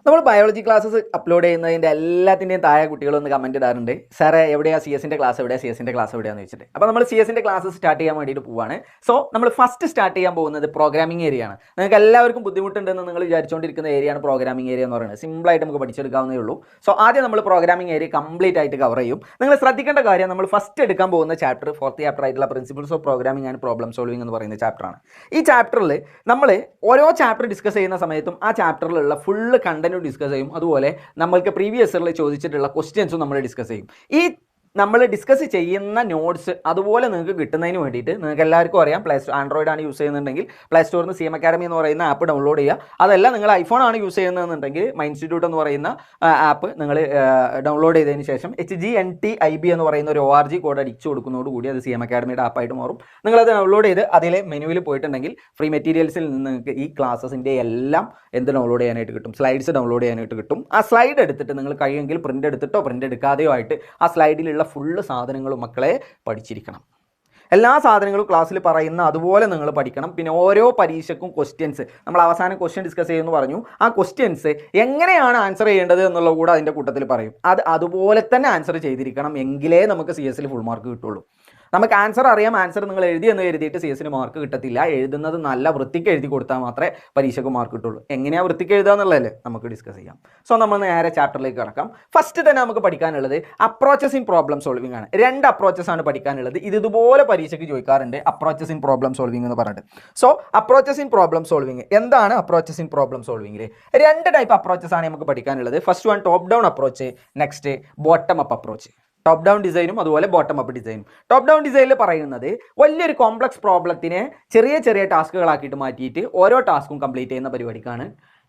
നമ്മൾ biology classes upload ചെയ്യുന്നതിൻ്റെ എല്ലാത്തിൻ്റെയും താഴെ കുട്ടികളൊന്ന് കമൻറ്റ് ഇടാറുണ്ട്, സാറേ എവിടെയാണ് CS ക്ലാസ് എവിടെയാണ് CS ക്ലാസ് എവിടെയാണെന്ന് വെച്ചിട്ട്. അപ്പോൾ നമ്മൾ CS ക്ലാസ് സ്റ്റാർട്ട് ചെയ്യാൻ വേണ്ടിയിട്ട് പോവാണ്. സോ നമ്മൾ ഫസ്റ്റ് സ്റ്റാർട്ട് ചെയ്യാൻ പോകുന്നത് പ്രോഗ്രാമിംഗ് ഏരിയ ആണ്. നിങ്ങൾക്ക് എല്ലാവർക്കും ബുദ്ധിമുട്ടുണ്ടെന്ന് നിങ്ങൾ വിചാരിച്ചുകൊണ്ടിരിക്കുന്ന ഏരിയയാണ് പ്രോഗ്രാമിംഗ് ഏരിയ എന്ന് പറയുന്നത്. സിമ്പിളായിട്ട് നമുക്ക് പഠിച്ചെടുക്കാവുന്നേ ഉള്ളൂ. സോ ആദ്യം നമ്മൾ പ്രോഗ്രാമിംഗ് ഏരിയ കംപ്ലീറ്റ് ആയിട്ട് കവർ ചെയ്യും. നിങ്ങൾ ശ്രദ്ധിക്കേണ്ട കാര്യം, നമ്മൾ ഫസ്റ്റ് എടുക്കാൻ പോകുന്ന ചാപ്റ്റർ 4th ചാപ്റ്റർ ആയിട്ടുള്ള principles of programming and problem solving എന്ന് പറയുന്ന ചാപ്റ്ററാണ്. ഈ ചാപ്റ്ററിൽ നമ്മൾ ഓരോ ചാപ്റ്റർ ഡിസ്കസ് ചെയ്യുന്ന സമയത്തും ആ ചാപ്റ്ററിലുള്ള ഫുള്ള് കണ്ടന്റ് ഡിസ്കസ് ചെയ്യും. അതുപോലെ നമ്മൾക്ക് പ്രീവിയസ് ഇയറിൽ ചോദിച്ചിട്ടുള്ള ക്വസ്റ്റ്യൻസും നമ്മൾ ഡിസ്കസ് ചെയ്യും. ഈ നമ്മൾ ഡിസ്കസ് ചെയ്യുന്ന നോട്ട്സ് അതുപോലെ നിങ്ങൾക്ക് കിട്ടുന്നതിന് വേണ്ടിയിട്ട് നിങ്ങൾക്ക് എല്ലാവർക്കും അറിയാം, ആൻഡ്രോയിഡ് ആണ് യൂസ് ചെയ്യുന്നുണ്ടെങ്കിൽ പ്ലേ സ്റ്റോറിൽ നിന്ന് CM Academy എന്ന് പറയുന്ന ആപ്പ് ഡൗൺലോഡ് ചെയ്യുക. അതല്ല നിങ്ങൾ ഐഫോൺ ആണ് യൂസ് ചെയ്യുന്നതെന്നുണ്ടെങ്കിൽ മൈ ഇൻസ്റ്റിറ്റ്യൂട്ട് എന്ന് പറയുന്ന ആപ്പ് നിങ്ങൾ ഡൗൺലോഡ് ചെയ്തതിന് ശേഷം HGNTIB എന്ന് പറയുന്ന ഒരു ORG കോഡ് അടിച്ചു കൊടുക്കുന്നതോടുകൂടി അത് CM Academyയുടെ ആപ്പായിട്ട് മാറും. നിങ്ങളത് ഡൗൺലോഡ് ചെയ്ത് അതിലെ മെനുവിൽ പോയിട്ടുണ്ടെങ്കിൽ ഫ്രീ മെറ്റീരിയൽസിൽ നിന്ന് നിങ്ങൾക്ക് ഈ ക്ലാസ്സസിൻ്റെ എല്ലാം ഡൗൺലോഡ് ചെയ്യാനായിട്ട് കിട്ടും, സ്ലൈഡ്സ് ഡൗൺലോഡ് ചെയ്യാനായിട്ട് കിട്ടും. ആ സ്ലൈഡ് എടുത്തിട്ട് നിങ്ങൾ കഴിയുമെങ്കിൽ പ്രിൻ്റ് എടുത്തിട്ടോ പ്രിൻ്റ് എടുക്കാതെയോ ആയിട്ട് ആ സ്ലൈഡിലുള്ള ഫുള്ള് സാധനങ്ങളും മക്കളെ പഠിച്ചിരിക്കണം. എല്ലാ സാധനങ്ങളും ക്ലാസ്സിൽ പറയുന്ന അതുപോലെ നിങ്ങൾ പഠിക്കണം. പിന്നെ ഓരോ പരീക്ഷയ്ക്കും ക്വസ്റ്റ്യൻസ് നമ്മൾ അവസാനം ക്വസ്റ്റ്യൻ ഡിസ്കസ് ചെയ്യുമെന്ന് പറഞ്ഞു. ആ ക്വസ്റ്റ്യൻസ് എങ്ങനെയാണ് ആൻസർ ചെയ്യേണ്ടത് എന്നുള്ളത് കൂടെ അതിൻ്റെ കൂട്ടത്തിൽ പറയും. അതുപോലെ തന്നെ ആൻസർ ചെയ്തിരിക്കണം, എങ്കിലേ നമുക്ക് CS ഫുൾ മാർക്ക് കിട്ടുള്ളൂ. നമുക്ക് ആൻസർ അറിയാം, ആൻസർ നിങ്ങൾ എഴുതി എന്ന് എഴുതിയിട്ട് CS മാർക്ക് കിട്ടത്തില്ല. എഴുതുന്നത് നല്ല വൃത്തിക്ക് എഴുതി കൊടുത്താൽ മാത്രമേ പരീക്ഷയ്ക്ക് മാർക്ക് കിട്ടുള്ളൂ. എങ്ങനെയാണ് വൃത്തിക്ക് എഴുതുക എന്നുള്ളതല്ലേ നമുക്ക് ഡിസ്കസ് ചെയ്യാം. സോ നമ്മൾ നേരെ ചാപ്റ്ററിലേക്ക് കിടക്കാം. ഫസ്റ്റ് തന്നെ നമുക്ക് പഠിക്കാനുള്ളത് അപ്രോച്ചസ് ഇൻ പ്രോബ്ലം സോൾവിംഗ് ആണ്. 2 അപ്രോച്ചസ് ആണ് പഠിക്കാനുള്ളത്. ഇതുപോലെ പരീക്ഷയ്ക്ക് ചോദിക്കാറുണ്ട്, അപ്രോച്ചസ് ഇൻ പ്രോബ്ലം സോൾവിംഗ് എന്ന് പറഞ്ഞിട്ട്. So approaches in problem solving എന്താണ്? അപ്രോച്ചസ് ഇൻ പ്രോബ്ലം സോൾവിംഗിൽ 2 ടൈപ്പ് അപ്രോച്ചസ് ആണ് നമുക്ക് പഠിക്കാനുള്ളത്. First one top down approach, next bottom up approach. Top down ഡിസൈനും അതുപോലെ ബോട്ടം അപ്പ് ഡിസൈനും. ടോപ്പ് ഡൗൺ ഡിസൈനിൽ പറയുന്നത് വലിയൊരു കോംപ്ലക്സ് പ്രോബ്ലത്തിനെ ചെറിയ ചെറിയ ടാസ്കുകളാക്കിയിട്ട് മാറ്റിയിട്ട് ഓരോ ടാസ്കും കംപ്ലീറ്റ് ചെയ്യുന്ന പരിപാടിക്കാണ്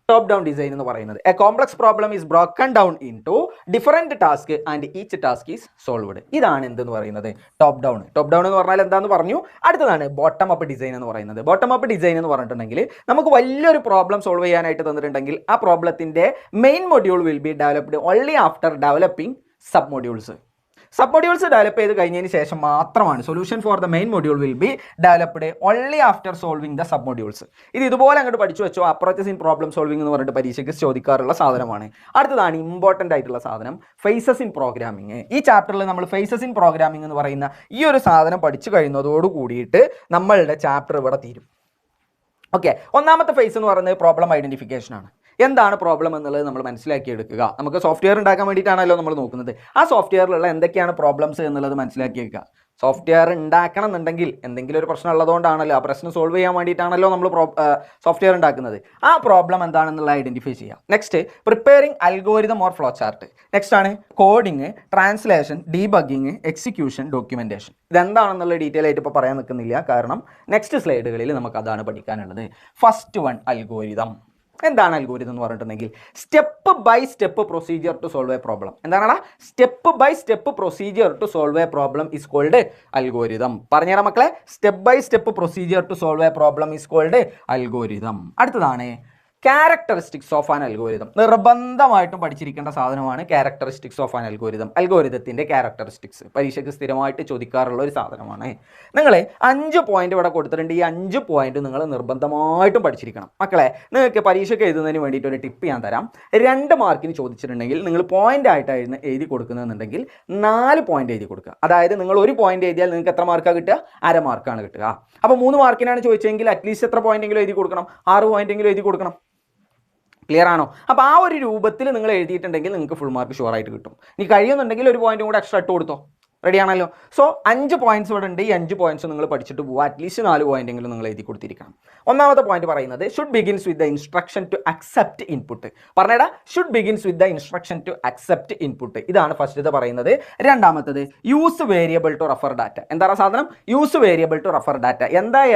ടോപ്പ് ഡൗൺ ഡിസൈൻ എന്ന് പറയുന്നത്. A complex problem is broken down into different task and each task is solved. ഇതാണ് എന്തെന്ന് പറയുന്നത്? Top down. ടോപ്പ് ഡൗൺ എന്ന് പറഞ്ഞാൽ എന്താന്ന് പറഞ്ഞു. അടുത്തതാണ് ബോട്ടം അപ്പ് ഡിസൈൻ എന്ന് പറയുന്നത്. ബോട്ടം അപ്പ് ഡിസൈൻ എന്ന് പറഞ്ഞിട്ടുണ്ടെങ്കിൽ നമുക്ക് വലിയൊരു പ്രോബ്ലം സോൾവ് ചെയ്യാനായിട്ട് തന്നിട്ടുണ്ടെങ്കിൽ ആ പ്രോബ്ലത്തിൻ്റെ main module will be developed only after developing sub modules. Sub modules develop ചെയ്ത് കഴിഞ്ഞതിന് ശേഷം മാത്രമാണ് solution for the main module will be developed only after solving the sub modules. ഇതുപോലെ അങ്ങോട്ട് പഠിച്ചു വെച്ചോ. അപ്രോച്ചസ് ഇൻ പ്രോബ്ലം സോൾവിംഗ് എന്ന് പറഞ്ഞിട്ട് പരീക്ഷയ്ക്ക് ചോദിക്കാറുള്ള സാധനമാണ്. അടുത്തതാണ് ഇമ്പോർട്ടൻ്റ് ആയിട്ടുള്ള സാധനം, ഫേസസ് ഇൻ പ്രോഗ്രാമിംഗ്. ഈ ചാപ്റ്ററിൽ നമ്മൾ ഫേസസ് ഇൻ പ്രോഗ്രാമിംഗ് എന്ന് പറയുന്ന ഈ ഒരു സാധനം പഠിച്ചു കഴിയുന്നതോട് കൂടിയിട്ട് നമ്മളുടെ ചാപ്റ്റർ ഇവിടെ തീരും. ഓക്കെ, ഒന്നാമത്തെ ഫേസ് എന്ന് പറയുന്നത് പ്രോബ്ലം ഐഡൻറ്റിഫിക്കേഷൻ ആണ്. എന്താണ് പ്രോബ്ലം എന്നുള്ളത് നമ്മൾ മനസ്സിലാക്കിയെടുക്കുക. നമുക്ക് സോഫ്റ്റ്വെയർ ഉണ്ടാക്കാൻ വേണ്ടിയിട്ടാണല്ലോ നമ്മൾ നോക്കുന്നത്. ആ സോഫ്റ്റ്വെയറിലുള്ള എന്തൊക്കെയാണ് പ്രോബ്ലംസ് എന്നുള്ളത് മനസ്സിലാക്കിയെടുക്കുക. സോഫ്റ്റ്വെയർ ഉണ്ടാക്കണം എന്നുണ്ടെങ്കിൽ എന്തെങ്കിലും ഒരു പ്രശ്നം ഉള്ളതുകൊണ്ടാണല്ലോ, ആ പ്രശ്നം സോൾവ് ചെയ്യാൻ വേണ്ടിയിട്ടാണല്ലോ നമ്മൾ സോഫ്റ്റ്വെയർ ഉണ്ടാക്കുന്നത്. ആ പ്രോബ്ലം എന്താണെന്നുള്ളത് ഐഡൻറ്റിഫൈ ചെയ്യാം. Next preparing algorithm or flow chart. Next ആണ് coding, translation, debugging, execution, documentation. ഇതെന്താണെന്നുള്ള ഡീറ്റെയിൽ ആയിട്ട് ഇപ്പോൾ പറയാൻ നിൽക്കുന്നില്ല, കാരണം നെക്സ്റ്റ് സ്ലൈഡുകളിൽ നമുക്ക് അതാണ് പഠിക്കാനുള്ളത്. First one algorithm. എന്താണ് അൽഗോരിതം എന്ന് പറഞ്ഞിട്ടുണ്ടെങ്കിൽ step by step procedure to solve a problem. എന്താണടാ? Step by step procedure to solve a problem is called algorithm. പറഞ്ഞുതരാം മക്കളെ, step by step procedure to solve a problem is called algorithm. അടുത്തതാണ് characteristics of an algorithm. നിർബന്ധമായിട്ടും പഠിച്ചിരിക്കേണ്ട സാധനമാണ് characteristics of an algorithm. അൽഗോരിതത്തിൻ്റെ characteristics പരീക്ഷയ്ക്ക് സ്ഥിരമായിട്ട് ചോദിക്കാറുള്ള ഒരു സാധനമാണ്. നിങ്ങൾ 5 പോയിന്റ് ഇവിടെ കൊടുത്തിട്ടുണ്ട്. ഈ 5 പോയിന്റ് നിങ്ങൾ നിർബന്ധമായിട്ടും പഠിച്ചിരിക്കണം. മക്കളെ, നിങ്ങൾക്ക് പരീക്ഷയ്ക്ക് എഴുതുന്നതിന് വേണ്ടിയിട്ട് ഒരു ടിപ്പ് ഞാൻ തരാം. 2 മാർക്കിന് ചോദിച്ചിട്ടുണ്ടെങ്കിൽ നിങ്ങൾ പോയിന്റ് ആയിട്ടായിരുന്നു എഴുതി കൊടുക്കുന്നതെന്നുണ്ടെങ്കിൽ 4 പോയിന്റ് എഴുതി കൊടുക്കുക. അതായത് നിങ്ങൾ 1 പോയിന്റ് എഴുതിയാൽ നിങ്ങൾക്ക് എത്ര മാർക്കാണ് കിട്ടുക? അര മാർക്കാണ് കിട്ടുക. അപ്പോൾ 3 മാർക്കിനാണ് ചോദിച്ചെങ്കിൽ അറ്റ്ലീസ്റ്റ് എത്ര പോയിന്റെങ്കിലും എഴുതി കൊടുക്കണം? 6 പോയിന്റെങ്കിലും എഴുതി കൊടുക്കണം. ക്ലിയർ ആണോ? അപ്പോൾ ആ ഒരു രൂപത്തിൽ നിങ്ങൾ എഴുതിയിട്ടുണ്ടെങ്കിൽ നിങ്ങൾക്ക് ഫുൾ മാർക്ക് ഷുവറായിട്ട് കിട്ടും. ഇനി കഴിയുന്നുണ്ടെങ്കിൽ 1 പോയിന്റും കൂടെ എക്സ്ട്രാ ഇട്ട് കൊടുത്തോ. റെഡിയാണല്ലോ? സോ 5 പോയിന്റ്സ് ഇവിടെ ഉണ്ട്. ഈ 5 പോയിന്റ്സ് നിങ്ങൾ പഠിച്ചിട്ട് പോകുക. അറ്റ്ലീസ്റ്റ് 4 പോയിന്റെങ്കിലും നിങ്ങൾ എഴുതി കൊടുത്തിരിക്കണം. ഒന്നാമത്തെ പോയിന്റ് പറയുന്നത് should begins with the instruction to accept input. പറഞ്ഞേടാ, should begins with the instruction to accept input. ഇതാണ് ഫസ്റ്റത്തെ പറയുന്നത്. രണ്ടാമത്തത് use variable to refer data. എന്താണ് സാധനം? Use variable to refer data.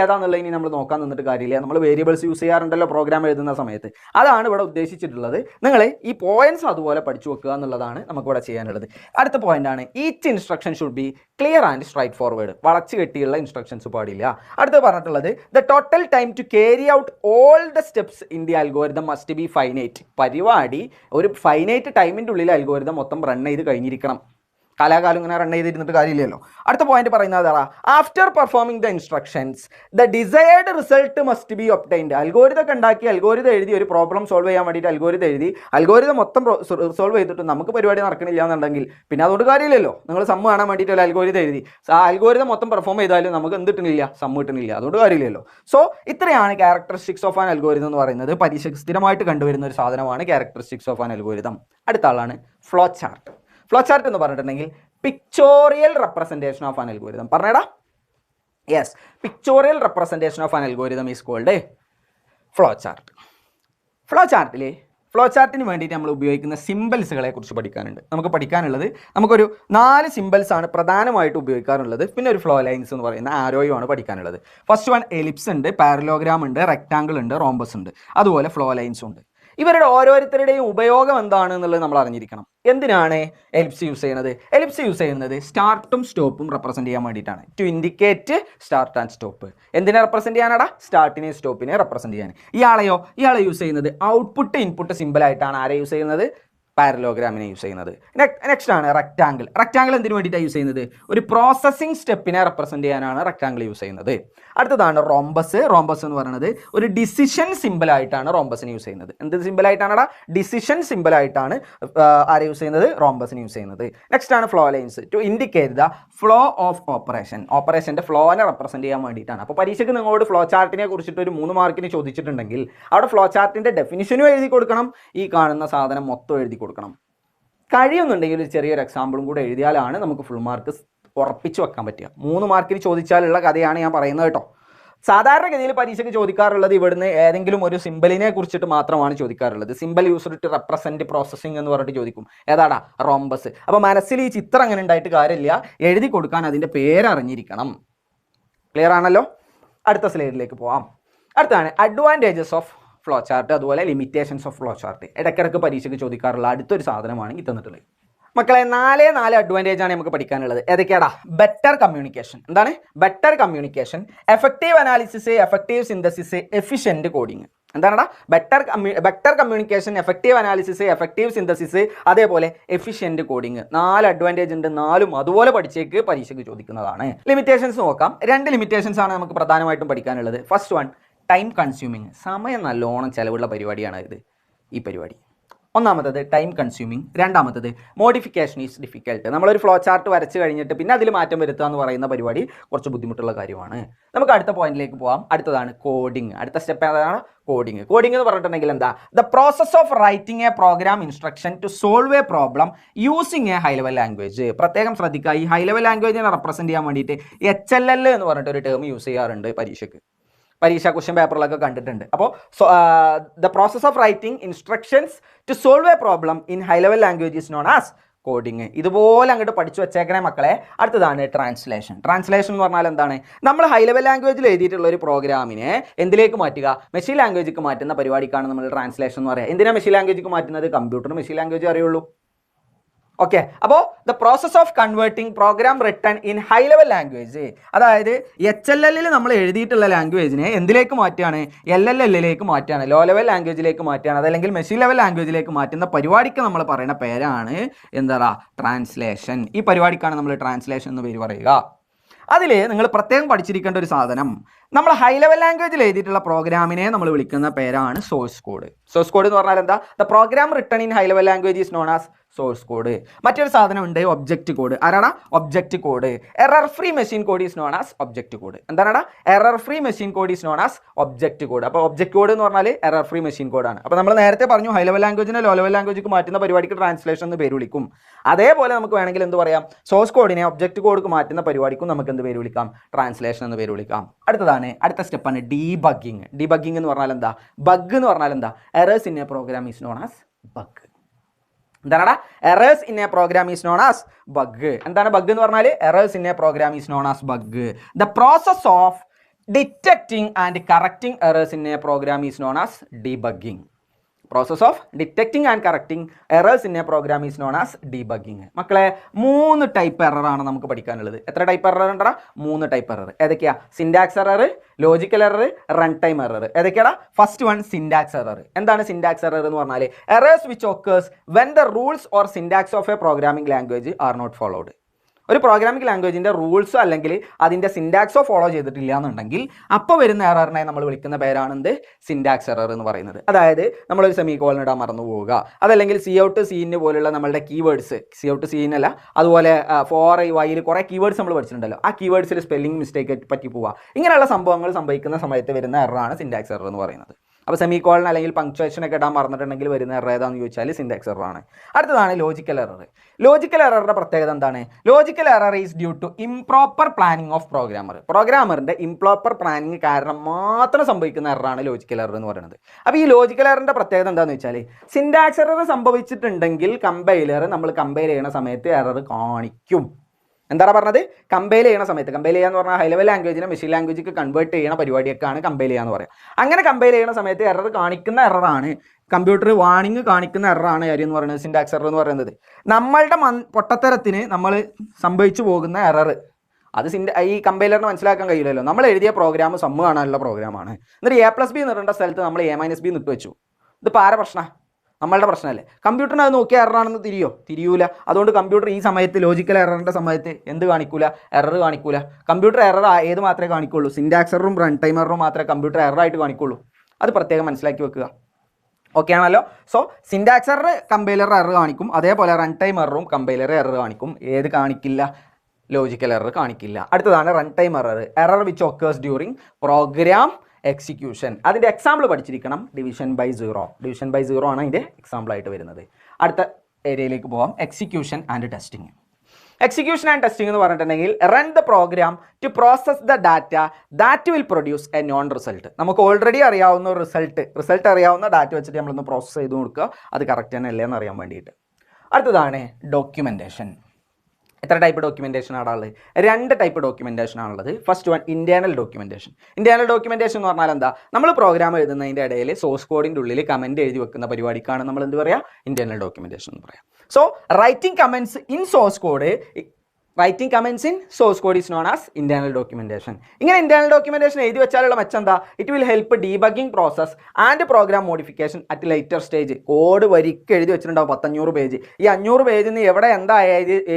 ഏതാന്നുള്ളത് ഇനി നമ്മൾ നോക്കാൻ നിന്നിട്ട് കാര്യമില്ല. നമ്മൾ വേരിയബിൾസ് യൂസ് ചെയ്യാറുണ്ടല്ലോ പ്രോഗ്രാം എഴുതുന്ന സമയത്ത്. അതാണ് ഇവിടെ ഉദ്ദേശിച്ചിട്ടുള്ളത്. നിങ്ങൾ ഈ പോയിന്റ്സ് അതുപോലെ പഠിച്ചു വെക്കുക എന്നുള്ളതാണ് നമുക്കിവിടെ ചെയ്യാനുള്ളത്. അടുത്ത പോയിന്റ് ആണ് each instruction should be clear and straightforward. വളച്ചു കെട്ടിയുള്ള ഇൻസ്ട്രക്ഷൻസ് പാടില്ല. അടുത്ത് പറഞ്ഞിട്ടുള്ളത് the total time to carry out all the steps in the algorithm must be finite. പരിപാടി ഒരു ഫൈനൈറ്റ് ടൈമിൻ്റെ ഉള്ളിൽ അൽഗോരിതം മൊത്തം റൺ ചെയ്ത് കഴിഞ്ഞിരിക്കണം. കാലാകാലം ഇങ്ങനെ റൺ ചെയ്തിരുന്നിട്ട് കാര്യമില്ലല്ലോ. അടുത്ത പോയിന്റ് പറയുന്നത് after performing the instructions the desired result must be obtained. Algorithm ഒക്കെ ഉണ്ടാക്കി അൽഗോരിതം എഴുതി ഒരു പ്രോബ്ലം സോൾവ് ചെയ്യാൻ വേണ്ടിയിട്ട് അൽഗോരിതം എഴുതി അൽഗോരിതം മൊത്തം സോൾവ് ചെയ്തിട്ട് നമുക്ക് പരിപാടി നടക്കണില്ല എന്നുണ്ടെങ്കിൽ പിന്നെ അതുകൊണ്ട് കാര്യമില്ലല്ലോ. നിങ്ങൾ സമ്മ് കാണാൻ വേണ്ടിയിട്ട് ഒരു അൽഗോരിതം എഴുതി ആ അൽഗോരിതം മൊത്തം പെർഫോം ചെയ്താലും നമുക്ക് എന്ത് കിട്ടുന്നില്ല, സമ്മ് കിട്ടുന്നില്ല, അതുകൊണ്ട് കാര്യമില്ലല്ലോ. സോ ഇത്രയാണ് ക്യാരക്ടറിസ്റ്റിക്സ് ഓഫ് ആൻ അൽഗോരിതം എന്ന് പറയുന്നത്. പരീക്ഷയ്ക്ക് സ്ഥിരമായിട്ട് കണ്ടുവരുന്ന ഒരു സാധനമാണ് ക്യാരക്ടറിസ്റ്റിക്സ് ഓഫ് ആൻ അൽഗോരിതം. അടുത്ത ആളാണ് ഫ്ലോ ചാർട്ട്. ഫ്ലോ ചാർട്ട് എന്ന് പറഞ്ഞിട്ടുണ്ടെങ്കിൽ pictorial representation of an algorithm. പറഞ്ഞേടാ, yes, pictorial representation of an algorithm is called flow chart. Flow ചാർട്ടിന് വേണ്ടിയിട്ട് നമ്മൾ ഉപയോഗിക്കുന്ന സിമ്പിൾസുകളെ കുറിച്ച് പഠിക്കാനുണ്ട്. നമുക്ക് പഠിക്കാനുള്ളത് നമുക്കൊരു 4 സിമ്പിൾസ് ആണ് പ്രധാനമായിട്ട് ഉപയോഗിക്കാറുള്ളത്. പിന്നെ ഒരു ഫ്ലോ ലൈൻസ് എന്ന് പറയുന്ന ആരോയുമാണ് പഠിക്കാനുള്ളത്. ഫസ്റ്റ് വൺ എലിപ്സ് ഉണ്ട്, പാരലോഗ്രാം ഉണ്ട്, റെക്ടാങ്കിൾ ഉണ്ട്, റോംബസ് ഉണ്ട്, അതുപോലെ ഫ്ലോ ലൈൻസും ഉണ്ട്. ഇവരുടെ ഓരോരുത്തരുടെയും ഉപയോഗം എന്താണ് എന്നുള്ളത് നമ്മൾ അറിഞ്ഞിരിക്കണം. എന്തിനാണ് എലിപ്സ് യൂസ് ചെയ്യുന്നത്? എലിപ്സ് യൂസ് ചെയ്യുന്നത് സ്റ്റാർട്ടും സ്റ്റോപ്പും റെപ്രസെൻറ്റ് ചെയ്യാൻ വേണ്ടിയിട്ടാണ്. To indicate start and stop. എന്തിനെ റെപ്രസെൻറ്റ് ചെയ്യാനാടാ? സ്റ്റാർട്ടിനെ സ്റ്റോപ്പിനെ റെപ്രസെൻറ്റ് ചെയ്യാൻ. ഇയാളെ യൂസ് ചെയ്യുന്നത് ഔട്ട്പുട്ട് ഇൻപുട്ട് സിമ്പിളായിട്ടാണ്. ആരെ യൂസ് ചെയ്യുന്നത്? പാരലോഗ്രാമിനെ യൂസ് ചെയ്യുന്നത്. നെക്സ്റ്റ് ആണ് റെക്ടാങ്കിൾ. റെക്ടാങ്കിൾ എന്തിനു വേണ്ടിയിട്ടാണ് യൂസ് ചെയ്യുന്നത്? ഒരു പ്രോസസ്സിംഗ് സ്റ്റെപ്പിനെ റെപ്രസെൻറ്റ് ചെയ്യാനാണ് റെക്ടാങ്കിൾ യൂസ് ചെയ്യുന്നത്. അടുത്തതാണ് റോംബസ്. റോംബസ് എന്ന് പറയുന്നത് ഒരു ഡിസിഷൻ സിമ്പിളായിട്ടാണ് റോംബസിനെ യൂസ് ചെയ്യുന്നത്. എന്ത് സിമ്പിളായിട്ടാണ്? ഡിസിഷൻ സിമ്പിളായിട്ടാണ് ആരെ യൂസ് ചെയ്യുന്നത്? റോംബസിനെ യൂസ് ചെയ്യുന്നത്. നെക്സ്റ്റ് ആണ് flow lines. To indicate the flow of operation. ഓപ്പറേഷൻ്റെ ഫ്ലോനെ റെപ്രസെൻറ്റ് ചെയ്യാൻ വേണ്ടിയിട്ടാണ്. അപ്പോൾ പരീക്ഷയ്ക്ക് നിങ്ങളോട് ഫ്ലോ ചാർട്ടിനെ കുറിച്ചിട്ട് ഒരു 3 മാർക്കിന് ചോദിച്ചിട്ടുണ്ടെങ്കിൽ അവിടെ ഫ്ലോ ചാർട്ടിൻ്റെ ഡെഫിനിഷനും എഴുതി കൊടുക്കണം, ഈ കാണുന്ന സാധനം മൊത്തം എഴുതി കൊടുക്കണം. കഴിയുന്നുണ്ടെങ്കിൽ ഒരു ചെറിയൊരു എക്സാമ്പിളും കൂടെ എഴുതിയാലാണ് നമുക്ക് ഫുൾ മാർക്ക് ഉറപ്പിച്ച് വെക്കാൻ പറ്റുക. 3 മാർക്കിന് ചോദിച്ചാലുള്ള കഥയാണ് ഞാൻ പറയുന്നത് കേട്ടോ. സാധാരണഗതിയിൽ പരീക്ഷയ്ക്ക് ചോദിക്കാറുള്ളത് ഇവിടുന്ന് ഏതെങ്കിലും ഒരു സിമ്പിളിനെ കുറിച്ചിട്ട് മാത്രമാണ് ചോദിക്കാറുള്ളത്. Symbol used to represent processing എന്ന് പറഞ്ഞിട്ട് ചോദിക്കും. ഏതാടാ? റോംബസ്. അപ്പോൾ മനസ്സിൽ ഈ ചിത്രം അങ്ങനെ ഉണ്ടായിട്ട് കാര്യമില്ല, എഴുതി കൊടുക്കാൻ അതിൻ്റെ പേരറിഞ്ഞിരിക്കണം. ക്ലിയർ ആണല്ലോ? അടുത്ത സ്ലൈഡിലേക്ക് പോവാം. അടുത്താണ് അഡ്വാൻറ്റേജസ് ഓഫ് ഫ്ലോ ചാർട്ട്, അതുപോലെ ലിമിറ്റേഷൻസ് ഓഫ് ഫ്ലോ ചാർട്ട്. ഇടയ്ക്കിടയ്ക്ക് പരീക്ഷയ്ക്ക് ചോദിക്കാറുള്ള അടുത്തൊരു സാധനമാണ് ഈ തന്നിട്ടുള്ളത്. മക്കളെ 4 അഡ്വാൻറ്റേജ് ആണ് നമുക്ക് പഠിക്കാനുള്ളത്. ഏതൊക്കെയാടാ? Better communication. എന്താണ് better communication? Effective analysis, effective synthesis, efficient coding. എന്താണടാ? Better communication, effective analysis, effective synthesis, അതേപോലെ എഫിഷ്യൻറ്റ് കോഡിങ്. 4 അഡ്വാൻറ്റേജ് ഉണ്ട്. 4ഉം അതുപോലെ പഠിച്ചേക്ക് പരീക്ഷയ്ക്ക് ചോദിക്കുന്നതാണ്. ലിമിറ്റേഷൻസ് നോക്കാം. 2 ലിമിറ്റേഷൻസ് ആണ് നമുക്ക് പ്രധാനമായിട്ടും പഠിക്കാനുള്ളത്. First one, time consuming. സമയം നല്ലോണം ചിലവുള്ള പരിപാടിയാണ് ഈ പരിപാടി. ഒന്നാമത്തത് ടൈം കൺസ്യൂമിങ്, രണ്ടാമത്തത് മോഡിഫിക്കേഷൻ ഈസ് ഡിഫിക്കൽട്ട്. നമ്മളൊരു ഫ്ലോ ചാർട്ട് വരച്ച് കഴിഞ്ഞിട്ട് പിന്നെ അതിൽ മാറ്റം വരുത്തുക എന്ന് പറയുന്ന പരിപാടി കുറച്ച് ബുദ്ധിമുട്ടുള്ള കാര്യമാണ്. നമുക്ക് അടുത്ത പോയിന്റിലേക്ക് പോകാം. അടുത്തതാണ് കോഡിങ്. അടുത്ത സ്റ്റെപ്പ് ഏതാണ്? കോഡിങ്. കോഡിങ് എന്ന് പറഞ്ഞിട്ടുണ്ടെങ്കിൽ എന്താ? The process of writing a program instruction to solve a problem using a high level language. പ്രത്യേകം ശ്രദ്ധിക്കുക, ഈ ഹൈ ലെവൽ ലാംഗ്വേജിനെ റെപ്രസെൻറ്റ് ചെയ്യാൻ വേണ്ടിയിട്ട് HLL എന്ന് പറഞ്ഞിട്ട് ഒരു ടേം യൂസ് ചെയ്യാറുണ്ട് പരീക്ഷയ്ക്ക്. പരീക്ഷ ക്വസ്റ്റ്യൻ പേപ്പറിലൊക്കെ കണ്ടിട്ടുണ്ട്. അപ്പോൾ the process of writing instructions to solve a problem in high level language is known as coding. ഇതുപോലെ അങ്ങോട്ട് പഠിച്ചു വെച്ചേക്കണേ മക്കളെ. അടുത്തതാണ് ട്രാൻസ്ലേഷൻ. ട്രാൻസ്ലേഷൻ എന്ന് പറഞ്ഞാൽ എന്താണ്? നമ്മൾ ഹൈ ലെവൽ ലാംഗ്വേജിൽ എഴുതിയിട്ടുള്ള ഒരു പ്രോഗ്രാമിനെ എന്തിലേക്ക് മാറ്റുക? മെഷീൻ ലാംഗ്വേജിലേക്ക് മാറ്റുന്ന പരിപാടിക്കാണ് നമ്മൾ ട്രാൻസ്ലേഷൻ എന്ന് പറയുക. എന്തിനാണ് മെഷീൻ ലാംഗ്വേജിലേക്ക് മാറ്റുന്നത്? കമ്പ്യൂട്ടറിന് മെഷീൻ ലാംഗ്വേജ് അറിയുള്ളൂ. ഓക്കെ, അപ്പോൾ the process of converting program written in high level language, അതായത് HLL നമ്മൾ എഴുതിയിട്ടുള്ള ലാംഗ്വേജിനെ എന്തിലേക്ക് മാറ്റുകയാണ്? LLL മാറ്റുകയാണ്, ലോ ലെവൽ ലാംഗ്വേജിലേക്ക് മാറ്റുകയാണ്, അതല്ലെങ്കിൽ മെഷീൻ ലെവൽ ലാംഗ്വേജിലേക്ക് മാറ്റുന്ന പരിപാടിക്ക് നമ്മൾ പറയുന്ന പേരാണ് എന്താ? ട്രാൻസ്ലേഷൻ. ഈ പരിപാടിക്കാണ് നമ്മൾ ട്രാൻസ്ലേഷൻ എന്ന് പേര് പറയുക. അതിൽ നിങ്ങൾ പ്രത്യേകം പഠിച്ചിരിക്കേണ്ട ഒരു സാധനം, നമ്മൾ ഹൈ ലെവൽ ലാംഗ്വേജിൽ എഴുതിയിട്ടുള്ള പ്രോഗ്രാമിനെ നമ്മൾ വിളിക്കുന്ന പേരാണ് സോഴ്സ് കോഡ്. സോഴ്സ് കോഡ് എന്ന് പറഞ്ഞാൽ എന്താ? The program written in high level language is known as source code. മറ്റൊരു സാധനം ഉണ്ട്, ഒബ്ജക്റ്റ് കോഡ്. ആരാടാ? Object code. Error free machine code is known as object code. എന്താണാ? Error free machine code is known as object code. അപ്പോൾ object code എന്ന് പറഞ്ഞാൽ error free machine കോഡാണ്. അപ്പോൾ നമ്മൾ നേരത്തെ പറഞ്ഞു ഹൈ ലെവൽ ലാംഗ്വേജിനെ ലോ ലെവൽ ലാംഗ്വേജിലേക്ക് മാറ്റുന്ന പരിപാടിക്ക് ട്രാൻസ്ലേഷൻ എന്ന് പേര് വിളിക്കും. അതേപോലെ നമുക്ക് വേണമെങ്കിൽ എന്ത് പറയാം? സോഴ്സ് കോഡിനെ ഒബ്ജക്റ്റ് കോഡ് മാറ്റുന്ന പരിപാടിക്കും നമുക്ക് എന്ത് പേര് വിളിക്കാം? ട്രാൻസ്ലേഷൻ എന്ന് പേര് വിളിക്കാം. അടുത്ത സ്റ്റെപ്പാണ് ഡീബഗ്ഗിങ്. ഡീബഗ്ഗിങ് എന്ന് പറഞ്ഞാൽ എന്താ? ബഗ് എന്ന് പറഞ്ഞാൽ എന്താ? Errors in a program is known as bug. എന്താണ്? Errors in a program is known as bug. എന്താണ് ബഗ് എന്ന് പറഞ്ഞാൽ? Errors in a program is known as bug. The process of detecting and correcting errors in a program is known as debugging. Process of detecting and correcting errors in a program is known as debugging. മക്കളെ 3 type എററാണ് നമുക്ക് പഠിക്കാനുള്ളത്. എത്ര type error ഉണ്ടോ? 3 type error. ഏതൊക്കെയാ? Syntax error, logical error, run time error. ഏതൊക്കെയാടാ? First one syntax error. എന്താണ് syntax error എന്ന് പറഞ്ഞാൽ? Errors which occurs when the rules or syntax of a programming language are not followed. ഒരു programming ലാംഗ്വേജിൻ്റെ റൂൾസോ അല്ലെങ്കിൽ അതിൻ്റെ സിൻടാക്സോ ഫോളോ ചെയ്തിട്ടില്ല എന്നുണ്ടെങ്കിൽ അപ്പോൾ വരുന്ന എററിനെ നമ്മൾ വിളിക്കുന്ന പേരാണ് എന്ത്? സിൻടാക്സ് എറർ എന്ന് പറയുന്നത്. അതായത് നമ്മളൊരു സെമി കോളൻ ഇടാൻ മറന്നു പോവുക, അതല്ലെങ്കിൽ സി ഔട്ട് സീന് പോലുള്ള നമ്മളുടെ കീവേഡ്സ്, സി ഔട്ട് സീനല്ല, അതുപോലെ ഫോർ വൈയിൽ കുറേ കീവേഡ്സ് നമ്മൾ പഠിച്ചിട്ടുണ്ടല്ലോ, ആ കീവേഡ്സിൽ സ്പെല്ലിംഗ് മിസ്റ്റേക്ക് പറ്റി പോവുക, ഇങ്ങനെയുള്ള സംഭവങ്ങൾ സംഭവിക്കുന്ന സമയത്ത് വരുന്ന എററാണ് സിൻടാക്സ് എറർ എന്ന് പറയുന്നത്. അപ്പോൾ സെമി കോളൻ അല്ലെങ്കിൽ പങ്ക്ച്വേഷൻ ഒക്കെ ഇടാൻ മറന്നിട്ടുണ്ടെങ്കിൽ വരുന്ന എറർ ഏതാണെന്ന് ചോദിച്ചാൽ സിൻടാക്സ് എറർ ആണ്. അടുത്തതാണ് ലോജിക്കൽ എറർ. ലോജിക്കൽ എററിന്റെ പ്രത്യേകത എന്താണ്? Logical error is due to improper planning of പ്രോഗ്രാമറിന്റെ ഇംപ്രോപ്പർ പ്ലാനിങ് കാരണം മാത്രം സംഭവിക്കുന്ന എററാണ് ലോജിക്കൽ എറർ എന്ന് പറയുന്നത്. അപ്പോൾ ഈ ലോജിക്കൽ എററിന്റെ പ്രത്യേകത എന്താണെന്ന് വെച്ചാൽ, സിൻടാക്സ് എറർ സംഭവിച്ചിട്ടുണ്ടെങ്കിൽ നമ്മൾ കമ്പൈൽ ചെയ്യുന്ന സമയത്ത് എറർ കാണിക്കും. എന്താണ് പറഞ്ഞത്? കമ്പൈൽ ചെയ്യുന്ന സമയത്ത്, കമ്പൈൽ ചെയ്യാന്ന് പറഞ്ഞാൽ ഹൈ ലെവൽ ലാംഗ്വേജിനെ മെഷീൻ ലാംഗ്വേജിക്ക് കൺവേർട്ട് ചെയ്യുന്ന പരിപാടിയൊക്കെയാണ് കമ്പൈൽ ചെയ്യാന്ന് പറയുക. അങ്ങനെ കമ്പൈൽ ചെയ്യുന്ന സമയത്ത് എറർ കാണിക്കുന്ന എററാണ്, കമ്പ്യൂട്ടർ വാണിംഗ് കാണിക്കുന്ന എററാണ് കാര്യം എന്ന് പറയുന്നത് സിൻടാക്സ് എറർ എന്ന് പറയുന്നത്. നമ്മളുടെ പൊട്ടത്തരത്തിന് നമ്മൾ സംഭവിച്ചു പോകുന്ന എറർ അത് ഈ കമ്പൈലറിന് മനസ്സിലാക്കാൻ കഴിയില്ലല്ലോ. നമ്മൾ എഴുതിയ പ്രോഗ്രാം സമ്മ് കാണാനുള്ള പ്രോഗ്രാമാണ്. എന്നിട്ട് A+B നിറേണ്ട സ്ഥലത്ത് നമ്മൾ A-B നിട്ട് വെച്ചു. ഇതിപ്പോൾ ആരെ പ്രശ്നമാണ്? നമ്മളുടെ പ്രശ്നമല്ലേ. കമ്പ്യൂട്ടറിന് അത് നോക്കിയാൽ എററാണെന്ന് തിരിയൂല. അതുകൊണ്ട് കമ്പ്യൂട്ടർ ഈ സമയത്ത് ലോജിക്കൽ എററിൻ്റെ സമയത്ത് എന്ത് കാണിക്കൂല? എറർ കാണിക്കൂല. കമ്പ്യൂട്ടർ എറർ ഏത് മാത്രമേ കാണിക്കുള്ളൂ? സിൻടാക്സ് എററും റൺ ടൈം എററും മാത്രമേ കമ്പ്യൂട്ടർ എററായിട്ട് കാണിക്കുള്ളൂ. അത് പ്രത്യേകം മനസ്സിലാക്കി വെക്കുക. ഓക്കെ ആണല്ലോ. So syntax error compiler error കാണിക്കും, അതേപോലെ റൺ ടൈം എററും കമ്പൈലർ എറർ കാണിക്കും. ഏത് കാണിക്കില്ല? ലോജിക്കൽ എറർ കാണിക്കില്ല. അടുത്തതാണ് run time error which occurs during program execution. അതിൻ്റെ എക്സാമ്പിൾ പഠിച്ചിരിക്കണം. ഡിവിഷൻ ബൈ സീറോ ആണ് അതിൻ്റെ എക്സാമ്പിൾ ആയിട്ട് വരുന്നത്. അടുത്ത ഏരിയയിലേക്ക് പോകാം. Execution and testing. Execution and testing എന്ന് പറഞ്ഞിട്ടുണ്ടെങ്കിൽ run the program to process the data that will produce a known result. നമുക്ക് ഓൾറെഡി അറിയാവുന്ന റിസൾട്ട് അറിയാവുന്ന ഡാറ്റ വെച്ചിട്ട് നമ്മളൊന്ന് പ്രോസസ്സ് ചെയ്ത് കൊടുക്കുക, അത് കറക്റ്റ് തന്നെ അല്ലേ എന്ന് അറിയാൻ വേണ്ടിയിട്ട്. അടുത്തതാണ് ഡോക്യുമെൻറ്റേഷൻ. എത്ര ടൈപ്പ് ഡോക്യുമെൻറ്റേഷൻ ആണുള്ളത്? 2 ടൈപ്പ് ഡോക്യുമെൻറ്റേഷൻ ആണുള്ളത്. First one internal documentation. Internal documentation എന്ന് പറഞ്ഞാൽ എന്താ? നമ്മൾ പ്രോഗ്രാം എഴുതുന്നതിൻ്റെ ഇടയിൽ സോഴ്സ് കോഡിൻ്റെ ഉള്ളിൽ കമൻറ്റ് എഴുതി വെക്കുന്ന പരിപാടിക്കാണ് നമ്മൾ എന്ത് പറയുക? ഇൻറ്റേർണൽ ഡോക്യുമെൻറ്റേഷൻ എന്ന് പറയാം. So writing comments in source code is known as internal documentation. ഇങ്ങനെ ഇന്റേണൽ ഡോക്യുമെന്റേഷൻ എഴുതി വെച്ചാലുള്ള മെച്ചം എന്താ? It will help debugging process and program modification at later stage. Code വരിക്ക് എഴുതി വെച്ചിട്ടുണ്ടാവും 500 പേജ്. ഈ 500 പേജിൽ നിന്ന് എവിടെ എന്താ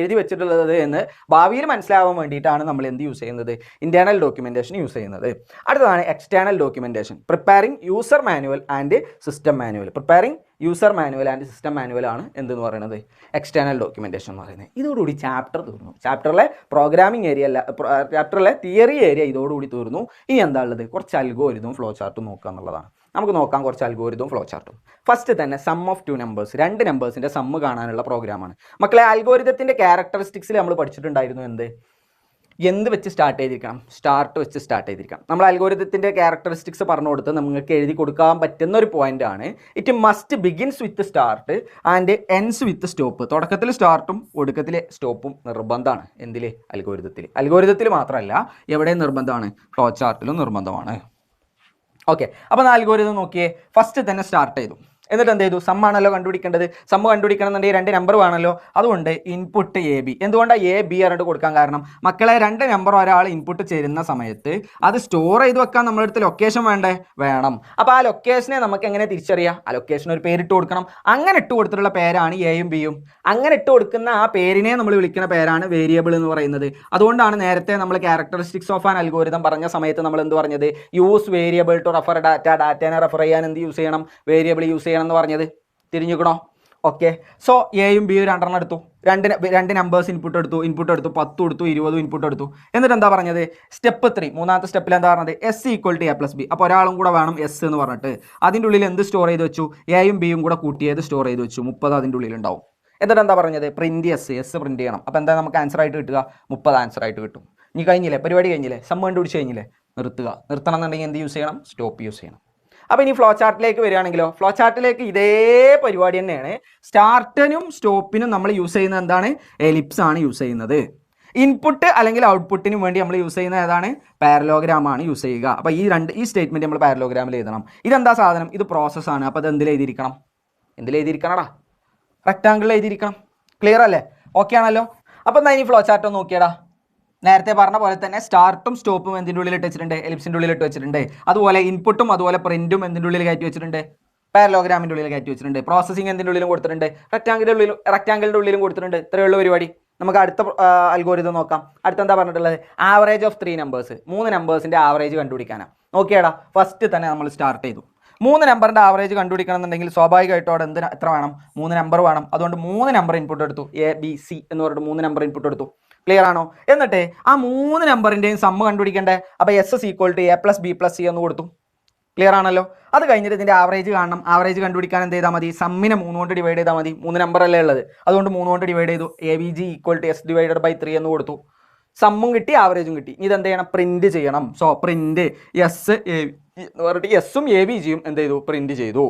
എഴുതി വെച്ചിട്ടുള്ളത് എന്ന് ഭാവിയിൽ മനസ്സിലാവാൻ വേണ്ടിയിട്ടാണ് നമ്മൾ എന്ത് യൂസ് ചെയ്യുന്നത്? ഇന്റേണൽ ഡോക്യുമെന്റേഷൻ യൂസ് ചെയ്യുന്നത്. അടുത്തതാണ് external documentation. Preparing user manual and system manual. User manual and system manual ആണ് എന്തെന്ന് പറയുന്നത്? എക്സ്റ്റേണൽ ഡോക്യുമെൻറ്റേഷൻ എന്ന് പറയുന്നത്. ഇതോടുകൂടി ചാപ്റ്റർ തീർന്നു. ചാപ്റ്ററിലെ പ്രോഗ്രാമിംഗ് ഏരിയ അല്ല, ചാപ്റ്ററിലെ തിയറി ഏരിയ ഇതോടുകൂടി തീർന്നു. ഇനി എന്താ ഉള്ളത്? കുറച്ച് അൽഗോരിതം ഫ്ലോ ചാർട്ടും നോക്കുക എന്നുള്ളതാണ്. നമുക്ക് നോക്കാം കുറച്ച് അൽഗോരിതം ഫ്ലോ ചാർട്ടും. ഫസ്റ്റ് തന്നെ സം ഓഫ് 2 നമ്പേഴ്സ്, 2 നമ്പേഴ്സിൻ്റെ സമ്മ് കാണാനുള്ള പ്രോഗ്രാമാണ്. മക്കളെ അൽഗോരിതത്തിൻ്റെ ക്യാരക്ടറിസ്റ്റിക്സിൽ നമ്മൾ പഠിച്ചിട്ടുണ്ടായിരുന്നു എന്ത് വെച്ച് സ്റ്റാർട്ട് ചെയ്തിരിക്കണം? സ്റ്റാർട്ട് വെച്ച് സ്റ്റാർട്ട് ചെയ്തിരിക്കണം. നമ്മൾ അൽഗോരിതത്തിൻ്റെ ക്യാരക്ടറിസ്റ്റിക്സ് പറഞ്ഞു കൊടുത്ത് നിങ്ങൾക്ക് എഴുതി കൊടുക്കാൻ പറ്റുന്ന ഒരു പോയിന്റ് ആണ്. It must begins with start and ends with stop. തുടക്കത്തിൽ സ്റ്റാർട്ടും ഒടുക്കത്തിൽ സ്റ്റോപ്പും നിർബന്ധമാണ്. എന്തിൽ? അൽഗോരിതത്തിൽ മാത്രമല്ല, എവിടെയും നിർബന്ധമാണ്. ഫ്ലോ ചാർട്ടിലും നിർബന്ധമാണ്. ഓക്കെ, അപ്പോൾ അൽഗോരിതം നോക്കിയേ. ഫസ്റ്റ് തന്നെ സ്റ്റാർട്ട് ചെയ്തു. എന്നിട്ട് എന്ത് ചെയ്തു? സമ്മാണല്ലോ കണ്ടുപിടിക്കേണ്ടത്. സമ്മ് കണ്ടുപിടിക്കണം എന്നുണ്ടെങ്കിൽ 2 നമ്പർ വേണമല്ലോ. അതുകൊണ്ട് ഇൻപുട്ട് AB. എന്തുകൊണ്ടാണ് AB പറഞ്ഞിട്ട് കൊടുക്കാൻ കാരണം? മക്കളെ 2 നമ്പർ ഒരാൾ ഇൻപുട്ട് ചെയ്യുന്ന സമയത്ത് അത് സ്റ്റോർ ചെയ്ത് വെക്കാൻ നമ്മുടെ അടുത്ത് ലൊക്കേഷൻ വേണം. അപ്പോൾ ആ ലൊക്കേഷനെ നമുക്ക് എങ്ങനെ തിരിച്ചറിയാം? ആ ലൊക്കേഷൻ ഒരു പേരിട്ട് കൊടുക്കണം. അങ്ങനെ ഇട്ട് കൊടുത്തിട്ടുള്ള പേരാണ് Aയും Bയും. അങ്ങനെ ഇട്ട് കൊടുക്കുന്ന ആ പേരിനെ നമ്മൾ വിളിക്കുന്ന പേരാണ് വേരിയബിൾ എന്ന് പറയുന്നത്. അതുകൊണ്ടാണ് നേരത്തെ നമ്മൾ ക്യാരക്ടറിസ്റ്റിക്സ് ഓഫ് ആൻ അൽഗോരിതം പറഞ്ഞ സമയത്ത് നമ്മൾ എന്ത് പറഞ്ഞത്? യൂസ് വേരിയബിൾ ടു റെഫർ ഡാറ്റേനെ റെഫർ ചെയ്യാൻ എന്ത് യൂസ് ചെയ്യണം? വേരിയബിൾ യൂസ് ചെയ്യണം എന്ന് പറഞ്ഞത്. തിരിഞ്ഞിക്കണോ? ഓക്കെ. സോ Aയും Bയും 2 എടുത്തു. 2 നമ്പേഴ്സ് ഇൻപുട്ട് എടുത്തു. 10 എടുത്തു, 20 ഇൻപുട്ട് എടുത്തു. എന്നിട്ട് എന്താ പറഞ്ഞത്? സ്റ്റെപ്പ് 3, മൂന്നാമത്തെ സ്റ്റെപ്പിൽ എന്താ പറഞ്ഞത്? S = A+B. അപ്പോൾ ഒരാളും കൂടെ വേണം S എന്ന് പറഞ്ഞിട്ട് അതിൻ്റെ ഉള്ളിൽ എന്ത് സ്റ്റോർ ചെയ്ത് വെച്ചു? Aയും Bയും കൂടെ കൂട്ടിയത് സ്റ്റോർ ചെയ്ത് വെച്ചു. 30 അതിൻ്റെ ഉള്ളിൽ ഉണ്ടാവും. എന്നിട്ട് എന്താ പറഞ്ഞത്? പ്രിന്റ് S പ്രിന്റ് ചെയ്യണം. അപ്പോൾ എന്താ നമുക്ക് ആൻസർ ആയിട്ട് കിട്ടുക? 30 ആൻസർ ആയിട്ട് കിട്ടും. ഇനി കഴിഞ്ഞില്ലേ? പരിപാടി കഴിഞ്ഞില്ലേ? സമ്മ് കണ്ടുപിടിച്ച് കഴിഞ്ഞില്ലേ? നിർത്തണം എന്നുണ്ടെങ്കിൽ എന്ത് യൂസ് ചെയ്യണം? സ്റ്റോപ്പ് യൂസ് ചെയ്യണം. അപ്പോൾ ഇനി ഫ്ലോ ചാർട്ടിലേക്ക് വരികയാണെങ്കിലോ, ഫ്ലോ ചാർട്ടിലേക്ക് ഇതേ പരിപാടി തന്നെയാണ്. സ്റ്റാർട്ടിനും സ്റ്റോപ്പിനും നമ്മൾ യൂസ് ചെയ്യുന്നത് എന്താണ്? എലിപ്സ് ആണ് യൂസ് ചെയ്യുന്നത്. ഇൻപുട്ട് അല്ലെങ്കിൽ ഔട്ട്പുട്ടിന് വേണ്ടി നമ്മൾ യൂസ് ചെയ്യുന്ന ഏതാണ്? പാരലോഗ്രാം ആണ് യൂസ് ചെയ്യുക. അപ്പോൾ ഈ സ്റ്റേറ്റ്മെന്റ് നമ്മൾ പാരലോഗ്രാമിൽ എഴുതണം. ഇതെന്താ സാധനം? ഇത് പ്രോസസ്സാണ്. അപ്പോൾ അത് എന്തിലെഴുതിയിരിക്കണം? എന്തിലെഴുതിയിരിക്കണടാ? റെക്ടാങ്കിളിൽ എഴുതിയിരിക്കണം. ക്ലിയർ അല്ലേ? ഓക്കെ ആണല്ലോ? അപ്പോൾ എന്നാൽ ഇനി ഫ്ലോ ചാർട്ട് ഒന്ന് നോക്കിയടാ. നേരത്തെ പറഞ്ഞ പോലെ തന്നെ സ്റ്റാർട്ടും സ്റ്റോപ്പും എന്തിൻ്റെ ഉള്ളിൽ ഇട്ട് വെച്ചിട്ടുണ്ട്? എലിപ്സിൻ്റെ ഉള്ളിൽ ഇട്ട് വെച്ചിട്ടുണ്ട്. അതുപോലെ ഇൻപുട്ടും അതുപോലെ പ്രിന്റും എന്തിൻ്റെ ഉള്ളിൽ കയറ്റി വെച്ചിട്ടുണ്ട്? പാരലോഗ്രാമിൻ്റെ ഉള്ളിൽ കയറ്റി വെച്ചിട്ടുണ്ട്. പ്രോസസ്സിംഗ് എന്തിൻ്റെ ഉള്ളിലും കൊടുത്തിട്ടുണ്ട്? റെക്ടാങ്കിളിൻ്റെ ഉള്ളിലും കൊടുത്തിട്ടുണ്ട്. ഇത്രയേ ഉള്ളൂ പരിപാടി. നമുക്ക് അടുത്ത അൽഗോരിതം നോക്കാം. അടുത്ത എന്താ പറഞ്ഞിട്ടുള്ളത്? Average of 3 numbers. 3 നമ്പേഴ്സിൻ്റെ ആവറേജ് കണ്ടുപിടിക്കാനാണ്. നോക്കിയാടാ, ഫസ്റ്റ് തന്നെ നമ്മൾ സ്റ്റാർട്ട് ചെയ്തു. 3 നമ്പറിൻ്റെ ആവറേജ് കണ്ടുപിടിക്കണം എന്നുണ്ടെങ്കിൽ സ്വാഭാവികമായിട്ടും അവിടെ എത്ര വേണം? 3 നമ്പർ വേണം. അതുകൊണ്ട് 3 നമ്പർ ഇൻപുട്ട് എടുത്തു. ABC എന്ന് പറഞ്ഞിട്ട് 3 നമ്പർ ഇൻപുട്ട് എടുത്തു. ക്ലിയർ ആണോ? എന്നിട്ട് ആ 3 നമ്പറിൻ്റെയും സമ്മ് കണ്ടുപിടിക്കണ്ടേ? അപ്പോൾ S = A+B+C എന്ന് കൊടുത്തു. ക്ലിയർ ആണല്ലോ? അത് കഴിഞ്ഞിട്ട് ഇതിൻ്റെ ആവറേജ് കാണണം. ആവറേജ് കണ്ടുപിടിക്കാൻ എന്ത് ചെയ്താൽ മതി? സമ്മിനെ 3 കൊണ്ട് ഡിവൈഡ് ചെയ്താൽ മതി. 3 നമ്പർ അല്ലേ ഉള്ളത്, അതുകൊണ്ട് 3 കൊണ്ട് ഡിവൈഡ് ചെയ്തു. ABG = S/3 എന്ന് കൊടുത്തു. സമ്മും കിട്ടി, ആവറേജും കിട്ടി. ഇത് എന്ത് ചെയ്യണം? പ്രിന്റ് ചെയ്യണം. സോ പ്രിന്റ് S/AB എന്ന് പറഞ്ഞിട്ട് എസും ABGയും എന്ത് ചെയ്തു? പ്രിന്റ് ചെയ്തു.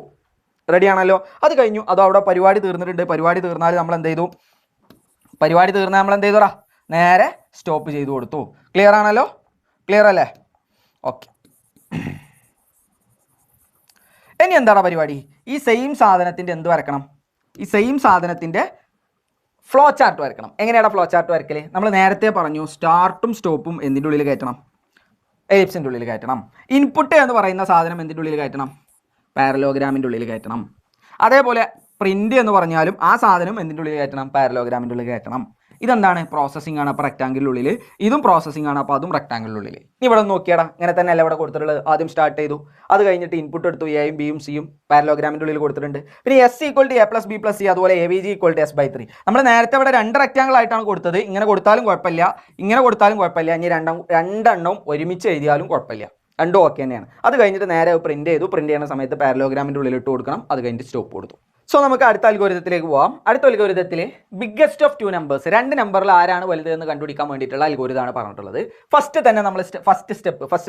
റെഡി ആണല്ലോ? അത് കഴിഞ്ഞു. അതോ അവിടെ പരിപാടി തീർന്നിട്ടുണ്ട്. പരിപാടി തീർന്നാൽ നമ്മൾ എന്ത് ചെയ്തു? പരിപാടി തീർന്നാൽ നമ്മൾ എന്ത് ചെയ്തോടാ? നേരെ സ്റ്റോപ്പ് ചെയ്തു കൊടുത്തു. ക്ലിയർ ആണല്ലോ? ക്ലിയർ അല്ലേ? ഓക്കെ. ഇനി എന്താണ് പരിപാടി? ഈ സെയിം സാധനത്തിൻ്റെ എന്ത് വരക്കണം? ഈ സെയിം സാധനത്തിൻ്റെ ഫ്ലോ ചാർട്ട് വരക്കണം. എങ്ങനെയാണ് ഫ്ലോ ചാർട്ട് വരക്കൽ? നമ്മൾ നേരത്തെ പറഞ്ഞു സ്റ്റാർട്ടും സ്റ്റോപ്പും എന്തിൻ്റെ ഉള്ളിൽ കയറ്റണം? എലിപ്സിൻ്റെ ഉള്ളിൽ കയറ്റണം. ഇൻപുട്ട് എന്ന് പറയുന്ന സാധനം എന്തിൻ്റെ ഉള്ളിൽ കയറ്റണം? പാരലോഗ്രാമിൻ്റെ ഉള്ളിൽ കയറ്റണം. അതേപോലെ പ്രിന്റ് എന്ന് പറഞ്ഞാലും ആ സാധനം എന്തിൻ്റെ ഉള്ളിൽ കയറ്റണം? പാരലോഗ്രാമിൻ്റെ ഉള്ളിൽ കയറ്റണം. ഇതെന്താണ്? പ്രോസസ്സിംഗ് ആണ്. അപ്പോൾ റെക്ടാങ്കിളിനുള്ളിൽ ഇതും പ്രോസസ്സിംഗ് ആണ്. അപ്പോൾ അതും റെക്ടാങ്കിളിനുള്ളിൽ. ഇനി ഇവിടെ നോക്കിയാടാ, ഇങ്ങനെ തന്നെ അല്ല ഇവിടെ കൊടുത്തിട്ടുള്ളത്. ആദ്യം സ്റ്റാർട്ട് ചെയ്തു, അത് കഴിഞ്ഞിട്ട് ഇൻപുട്ട് എടുത്തു. എയും ബിയും സിയും പാരലോഗ്രാമിൻ്റെ ഉള്ളിൽ കൊടുത്തിട്ടുണ്ട്. പിന്നെ S = A+B+C, അതുപോലെ ABG = S/3. നമ്മൾ നേരത്തെ ഇവിടെ 2 റെക്ടാങ്കിൾ ആയിട്ടാണ് കൊടുത്തത്. ഇങ്ങനെ കൊടുത്താലും കുഴപ്പമില്ല, ഇങ്ങനെ കൊടുത്താലും കുഴപ്പമില്ല. ഇനി രണ്ടെണ്ണവും ഒരുമിച്ച് എഴുതിയാലും കുഴപ്പമില്ല. രണ്ടും ഓക്കെ തന്നെയാണ്. അത് കഴിഞ്ഞിട്ട് നേരെ പ്രിന്റ് ചെയ്തു. പ്രിന്റ് ചെയ്യുന്ന സമയത്ത് പാരലോഗ്രാമിൻ്റെ ഉള്ളിൽ ഇട്ട് കൊടുക്കണം. അത് കഴിഞ്ഞിട്ട് സ്റ്റോപ്പ് കൊടുത്തു. സോ നമുക്ക് അടുത്ത അൽഗോരിതത്തിലേക്ക് പോവാം. അടുത്ത അൽഗോരിതത്തിൽ ബിഗ്ഗസ്റ്റ് ഓഫ് 2 നമ്പേഴ്സ്, 2 നമ്പറിൽ ആരാണ് വലുത് എന്ന് കണ്ടുപിടിക്കാൻ വേണ്ടിയിട്ടുള്ള അൽഗോരിതമാണ് പറഞ്ഞിട്ടുള്ളത്. ഫസ്റ്റ് തന്നെ നമ്മൾ ഫസ്റ്റ്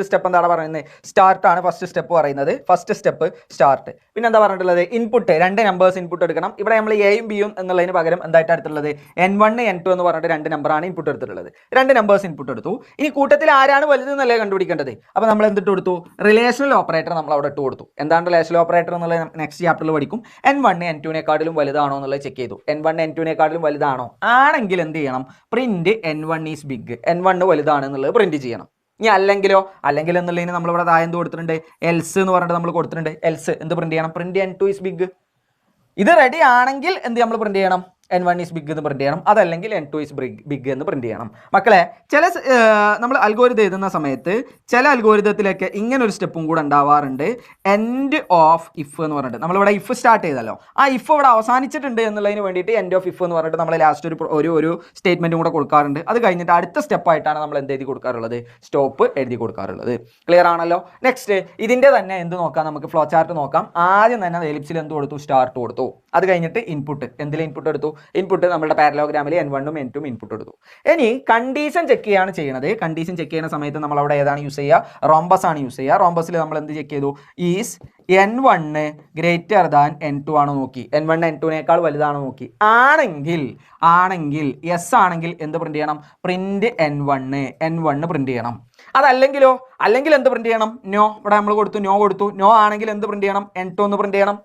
സ്റ്റെപ്പ് എന്താണ് പറയുന്നത്? സ്റ്റാർട്ട് ആണ് ഫസ്റ്റ് സ്റ്റെപ്പ് പറയുന്നത്. First step start. പിന്നെ എന്താ പറഞ്ഞിട്ടുള്ളത്? ഇൻപുട്ട്, 2 നമ്പേഴ്സ് ഇൻപുട്ട് എടുക്കണം. ഇവിടെ നമ്മൾ എയും ബിയും എന്നുള്ളതിന് പകരം എന്തായിട്ട് എടുത്തുള്ളത്? N1 N2 എന്ന് പറഞ്ഞിട്ട് 2 നമ്പറാണ് ഇൻപുട്ട് എടുത്തിട്ടുള്ളത്. 2 നമ്പേഴ്സ് ഇൻപുട്ട് എടുത്തു. ഇനി കൂട്ടത്തിൽ ആരാണ് വലുത് എന്നല്ലേ കണ്ടുപിടിക്കേണ്ടത്. അപ്പോൾ നമ്മൾ എന്തിട്ട് കൊടുത്തു? റിലേഷണൽ ഓപ്പറേറ്റർ നമ്മൾ അവിടെ ഇട്ട് കൊടുത്തു. എന്താണ് റിലേഷണൽ ഓപ്പറേറ്റർ എന്നുള്ളത് നെക്സ്റ്റ് ചാപ്റ്ററിൽ പഠിക്കും. N1 N2 വലുതാണോ എന്നുള്ളത് ചെക്ക് ചെയ്തു. N1 N2 വലുതാണോ? ആണെങ്കിൽ എന്ത് ചെയ്യണം? Print N1 is big. N1 വലുതാണ് എന്നുള്ളത് പ്രിന്റ് ചെയ്യണം. ഇനി അല്ലെങ്കിൽ എന്നുള്ളതിന് നമ്മളിവിടെ താഴെ എന്ത് കൊടുത്തിട്ടുണ്ട്? എൽസ് എന്ന് പറഞ്ഞിട്ട് നമ്മൾ കൊടുത്തിട്ടുണ്ട്. എൽസ് എന്ത് പ്രിന്റ് ചെയ്യണം? Print N2 is big. ഇത് റെഡി ആണെങ്കിൽ എന്ത് നമ്മൾ പ്രിന്റ് ചെയ്യണം? N1 ഈസ് ബിഗ് എന്ന് പ്രിന്റ് ചെയ്യണം. അതല്ലെങ്കിൽ N2 ഈസ് ബിഗ് എന്ന് പ്രിന്റ് ചെയ്യണം. മക്കളെ, ചില നമ്മൾ അൽഗോരിതം എഴുതുന്ന സമയത്ത് ചില അൽഗോരിതത്തിലൊക്കെ ഇങ്ങനെ ഒരു സ്റ്റെപ്പും കൂടെ ഉണ്ടാവാറുണ്ട്. എൻഡ് ഓഫ് ഇഫ് എന്ന് പറഞ്ഞിട്ട് നമ്മളിവിടെ ഇഫ് സ്റ്റാർട്ട് ചെയ്തല്ലോ, ആ ഇഫ് ഇവിടെ അവസാനിച്ചിട്ടുണ്ട് എന്നുള്ളതിന് വേണ്ടിയിട്ട് എൻഡ് ഓഫ് ഇഫ് എന്ന് പറഞ്ഞിട്ട് നമ്മൾ ലാസ്റ്റ് ഒരു സ്റ്റേറ്റ്മെന്റും കൂടെ കൊടുക്കാറുണ്ട്. അത് കഴിഞ്ഞിട്ട് അടുത്ത സ്റ്റെപ്പായിട്ടാണ് നമ്മൾ എന്ത് എഴുതി കൊടുക്കാറുള്ളത്? സ്റ്റോപ്പ് എഴുതി കൊടുക്കാറുള്ളത്. ക്ലിയർ ആണല്ലോ? നെക്സ്റ്റ് ഇതിൻ്റെ തന്നെ എന്ത് നോക്കാം? നമുക്ക് ഫ്ലോ ചാർട്ട് നോക്കാം. ആദ്യം തന്നെ എലിപ്സിൽ എന്ത് കൊടുത്തു? സ്റ്റാർട്ട് കൊടുത്തു. അത് കഴിഞ്ഞിട്ട് ഇൻപുട്ട്, എന്തിൽ ഇൻപുട്ട് എടുത്തു? ഇൻപുട്ട് നമ്മുടെ പാരലോഗ്രാമിൽ N1 N2 ഇൻപുട്ട് എടുത്തു. ഇനി കണ്ടീഷൻ ചെക്ക് ചെയ്യാണ് ചെയ്യുന്നത്. കണ്ടീഷൻ ചെക്ക് ചെയ്യുന്ന സമയത്ത് നമ്മൾ അവിടെ ഏതാണ് യൂസ് ചെയ്യുക? റോംബസ് ആണ് യൂസ് ചെയ്യുക. റോംബസിൽ നമ്മൾ എന്ത് ചെക്ക് ചെയ്തു? ഈസ് N1 > N2 ആണോ നോക്കി. N1 N2 വലുതാണോ നോക്കി. ആണെങ്കിൽ യെസ് ആണെങ്കിൽ എന്ത് പ്രിന്റ് ചെയ്യണം? പ്രിന്റ് N1 പ്രിന്റ് ചെയ്യണം. അതല്ലെങ്കിലോ? അല്ലെങ്കിൽ എന്ത് പ്രിന്റ് ചെയ്യണം? നോ. ഇവിടെ നമ്മൾ കൊടുത്തു, നോ ആണെങ്കിൽ എന്ത് പ്രിന്റ് ചെയ്യണം? N2 എന്ന് പ്രിന്റ് ചെയ്യണം.